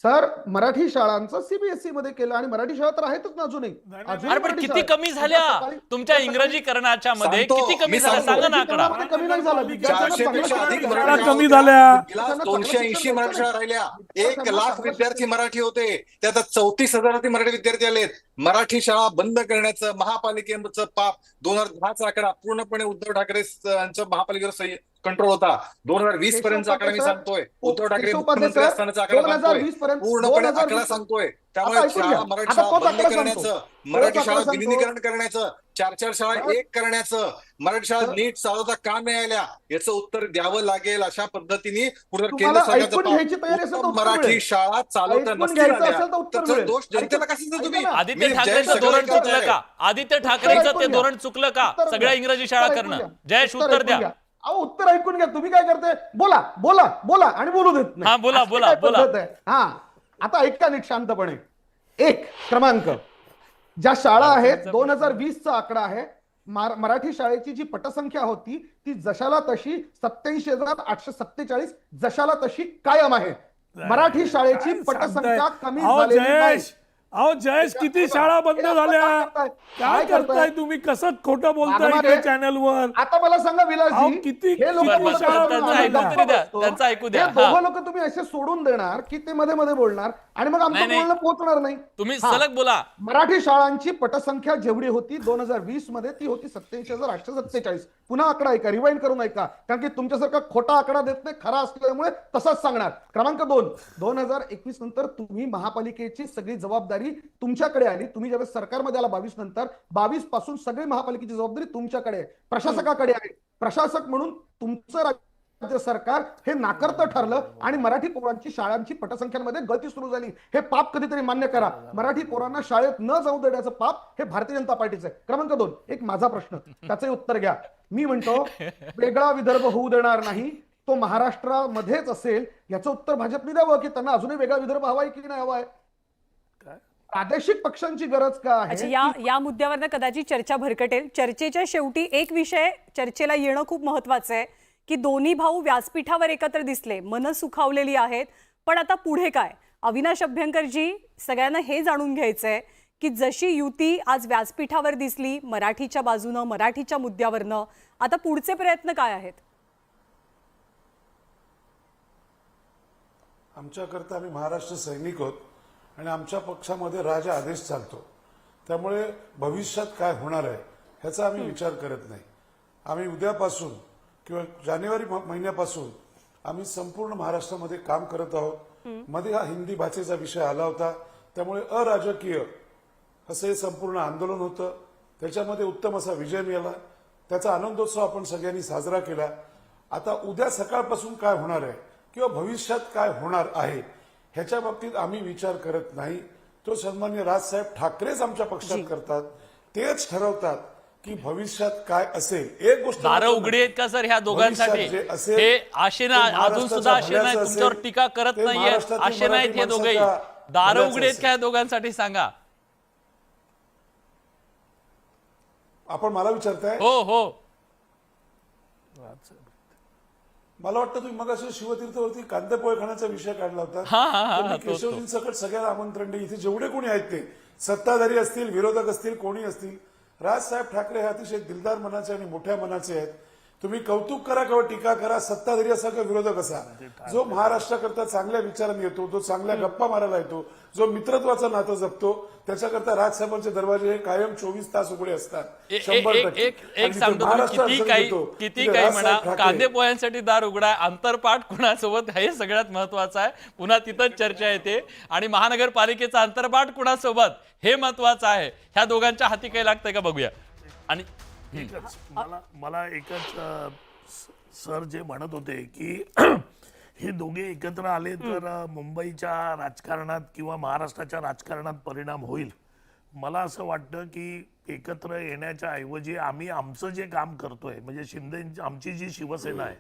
सर, मराठी शाळांचं सीबीएसई मध्ये केलं आणि मराठी शाळा तर आहेतच ना अजूनही. अरे पण किती कमी झाल्या तुमच्या इंग्रजीकरणाच्या मध्ये, किती कमी झाल्या सांगा ना आकडा. कमी नाही झाला, 400पेक्षा अधिक शाळा कमी झाल्या. 280 मराठी शाळा राहिल्या. 1,00,000 विद्यार्थी मराठी होते, त्यात 34,000 मराठी विद्यार्थी आलेत. मराठी शाळा बंद करण्याचं महापालिकेचं पाप 2010चा आकडा पूर्णपणे उद्धव ठाकरे यांचं महापालिकेवर कंट्रोल होता. 2020 पर्यंतचा आकडा मी सांगतोय. उद्धव ठाकरे मुख्यमंत्री असतानाचा आकडा सांगतोय, पूर्णपणे आकडा सांगतोय. त्यामुळे शाळा मराठी शाळा बंद करण्याचं, मराठी शाळा विलिनीकरण करण्याचं, 4 शाळा एक करण्याचं, मराठी शाळा नीट चालवता का नाही आल्या याचं उत्तर द्यावं लागेल. अशा पद्धतीने पूर्ण केंद्र सरकारचं मराठी शाळा चालवता नसतील त्याचा दोष जनतेला कसा तुम्ही. आदित्य ठाकरेंचं धोरण चुकलं का, आदित्य ठाकरेंचं ते धोरण चुकलं का सगळ्या इंग्रजी शाळा करणं. जयेश उत्तर द्या. अहो उत्तर ऐकून घ्या. तुम्ही काय करताय, बोला बोला बोला आणि बोलू देत नाही. हा बोला बोला बोला. हा आता ऐका नीट शांतपणे. 1 क्रमांक, ज्या शाळा आहेत 2020चा आकडा आहे, मराठी शाळेची जी पटसंख्या होती ती जशाला तशी 87,847 जशाला तशी कायम आहे. मराठी शाळेची पटसंख्या कमी झालेली नाही. अहो जयेश, किती शाळा बंद झाल्या, काय करताय तुम्ही, कसं खोटं बोलताय चॅनलवर. आता मला सांगा विलासजी, किती हे लोक त्यांचं ऐकू द्या. दोघं लोक तुम्ही असे सोडून देणार की ते मध्ये मध्ये बोलणार आणि मग आमचं बोलणं पोहोचणार नाही. तुम्ही सलग बोला. मराठी शाळांची पटसंख्या जेवढी होती 2020 मध्ये ती होती 87,847. पुन्हा आकडा ऐका, रिवाइंड करून ऐका, कारण की तुमच्यासारखा खोटा आकडा देत नाही, खरा असल्यामुळे तसाच सांगणार. क्रमांक 2, 2021 नंतर तुम्ही महापालिकेची सगळी जबाबदारी तुमच्याकडे आली. तुम्ही ज्यावेळेस सरकारमध्ये आला 22 नंतर, 22 पासून सगळी महापालिकेची जबाबदारी तुमच्याकडे आहे, प्रशासकाकडे आहे. प्रशासक म्हणून तुमचं राज्य सरकार हे नाकर्त ठरलं आणि मराठी पोरांची शाळांची पटसंख्यांमध्ये गळती सुरू झाली. हे पाप कधीतरी मान्य करा. मराठी पोरांना शाळेत न जाऊ देण्याचं पाप हे भारतीय जनता पार्टीचं आहे. क्रमांक 2, एक माझा प्रश्न, त्याचंही उत्तर घ्या. मी म्हणतो वेगळा विदर्भ होऊ देणार नाही, तो महाराष्ट्रामध्येच असेल. याचं उत्तर भाजपने द्यावं की त्यांना अजूनही वेगळा विदर्भ हवाय की नाही हवाय. प्रादेशिक पक्षांची गरज का आहे. या मुद्द्यावर कदाचित चर्चा भरकटेल. चर्चेच्या शेवटी एक विषय चर्चेला येणं खूप महत्वाचं आहे की दोन्ही भाऊ व्यासपीठावर एकत्र दिसले, मन सुखावलेली आहेत, पण आता पुढे काय. अविनाश अभ्यंकरजी, सगळ्यांना हे जाणून घ्यायचंय की जशी युती आज व्यासपीठावर दिसली मराठीच्या बाजूनं, मराठीच्या मुद्द्यावरनं, आता पुढचे प्रयत्न काय आहेत. आमच्याकरता आम्ही महाराष्ट्र सैनिक आहोत आणि आमच्या पक्षामध्ये राजा आदेश चालतो. त्यामुळे भविष्यात काय होणार आहे ह्याचा आम्ही विचार करत नाही. आम्ही उद्यापासून किंवा जानेवारी महिन्यापासून आम्ही संपूर्ण महाराष्ट्रामध्ये काम करत आहोत. मध्ये हा हिंदी भाषेचा विषय आला होता, त्यामुळे अराजकीय असं हे संपूर्ण आंदोलन होतं. त्याच्यामध्ये उत्तम असा विजय मिळाला. त्याचा आनंदोत्सव आपण सगळ्यांनी साजरा केला. आता उद्या सकाळपासून काय होणार आहे किंवा भविष्यात काय होणार आहे ह्याच्या बाबतीत आम्ही विचार करत नाही. तो सन्माननीय राजसाहेब ठाकरेच आमच्या पक्षात करतात. तेच ठरवतात की भविष्यात काय असेल. एक गोष्ट दारं मात्र उघडी आहेत का सर ह्या दोघांसाठी? भविष्यात जे असेल हे आशेना ते अजून सुद्धा आशेना महाराष्ट्राच्या तुमच्यावर भल्याचं टीका करत असेल, ते नाहीये, महाराष्ट्रातील आशेना आहेत मराठी हे दोघेही. माणसाच्या दारं भल्याचं उघडी आहेत असेल. का या दोघांसाठी सांगा. आपण मला विचारताय, हो हो मला वाटतं तुम्ही मग शिवतीर्थवरती कांदेपोहे खाण्याचा विषय काढला होता. हा, तर मी केशवजींसकट सगळ्यांना आमंत्रण देईन. इथे जेवढे कोणी आहेत ते सत्ताधारी असतील, विरोधक असतील, कोणी असतील, राजसाहेब ठाकरे हे अतिशय दिलदार मनाचे आणि मोठ्या मनाचे आहेत. तुम्ही कौतुक करा किंवा टीका करा, सत्ताधारी असा किंवा विरोधक असा, जो महाराष्ट्राकरता चांगल्या विचारांनी येतो, जो चांगल्या गप्पा मारायला येतो, जो मित्रत्वाचं नातं जपतो, त्याच्याकरता राजसाहेबांचे दरवाजे हे कायम 24 तास उघडे असतात. 100%. एक आणि सांगतो, जिथे तुम्ही महाराष्ट्र किती अडचणीत काही येतो, किती तिथे काही राजसाहेब म्हणा, ठाकरे कांदे पोह्यांसाठी दार उघडा, आंतरपाठ कुणासोबत हे सगळ्यात महत्वाचं आहे. पुन्हा तिथंच चर्चा येते. आणि महानगरपालिकेचा आंतरपाठ कुणासोबत हे महत्वाचं आहे. ह्या दोघांच्या हाती काही लागतंय का बघूया. आणि एकच मला एकच सर जे म्हणत होते की हे दोघे एकत्र आले तर मुंबईच्या राजकारणात किंवा महाराष्ट्राच्या राजकारणात परिणाम होईल. मला असं वाटतं की एकत्र येण्याच्या ऐवजी आम्ही आमचं जे काम करतोय, म्हणजे शिंदे आमची जी शिवसेना आहे,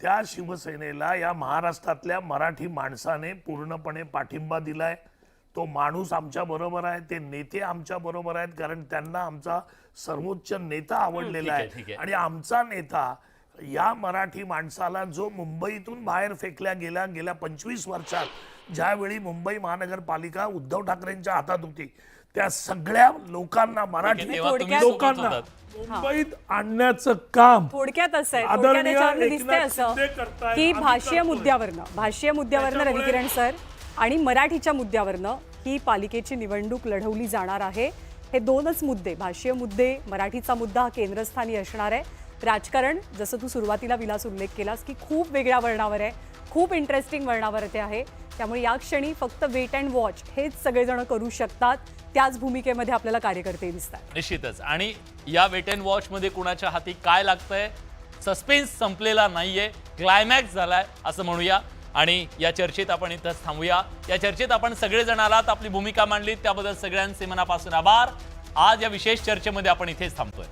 त्या शिवसेनेला या महाराष्ट्रातल्या मराठी माणसाने पूर्णपणे पाठिंबा दिलाय. तो माणूस आमच्या बरोबर आहे, ते नेते आमच्या बरोबर आहेत, कारण त्यांना आमचा सर्वोच्च नेता आवडलेला ठीक आहे. आहे. आणि आमचा नेता या मराठी माणसाला जो मुंबईतून बाहेर फेकल्या गेल्या 25 वर्षात, ज्यावेळी मुंबई महानगरपालिका उद्धव ठाकरेंच्या हातात होती, त्या सगळ्या लोकांना, मराठी तेव्हा तुम्ही थोडक्यात- सोबत लोकांना होतात. मुंबईत आणण्याचं काम थोडक्यात असं आहे, आदरणीय थोडक्यात याच्यावरनं दिसतंय एकनाथ असं शिंदे करतायत, की आम्ही भाषीय करतोय. मुद्द्यावरनं रविकिरण सर आणि मराठीच्या मुद्द्यावरनं ही पालिकेची निवडणूक लढवली जाणार आहे. हे दोनच मुद्दे, भाषीय मुद्दे, मराठीचा मुद्दा हा केंद्रस्थानी असणार आहे. राजकारण, जसं तू सुरुवातीला विलास उल्लेख केलास, की खूप वेगळ्या वळणावर आहे, खूप इंटरेस्टिंग वळणावर ते आहे. त्यामुळे या क्षणी फक्त वेट अँड वॉच हेच सगळेजण करू शकतात. त्याच भूमिकेमध्ये आपल्याला कार्यकर्ते दिसतात. निश्चितच. आणि या वेट अँड वॉच मध्ये कुणाच्या हाती काय लागतंय, सस्पेन्स संपलेला नाहीये, क्लायमॅक्स झालाय असं म्हणूया. आणि या चर्चेत आपण इथंच थांबूया. या चर्चेत आपण सगळेजण आलात, आपली भूमिका मांडलीत, त्याबद्दल सगळ्यांचे मनापासून आभार. आज या विशेष चर्चेमध्ये आपण इथेच थांबतोय.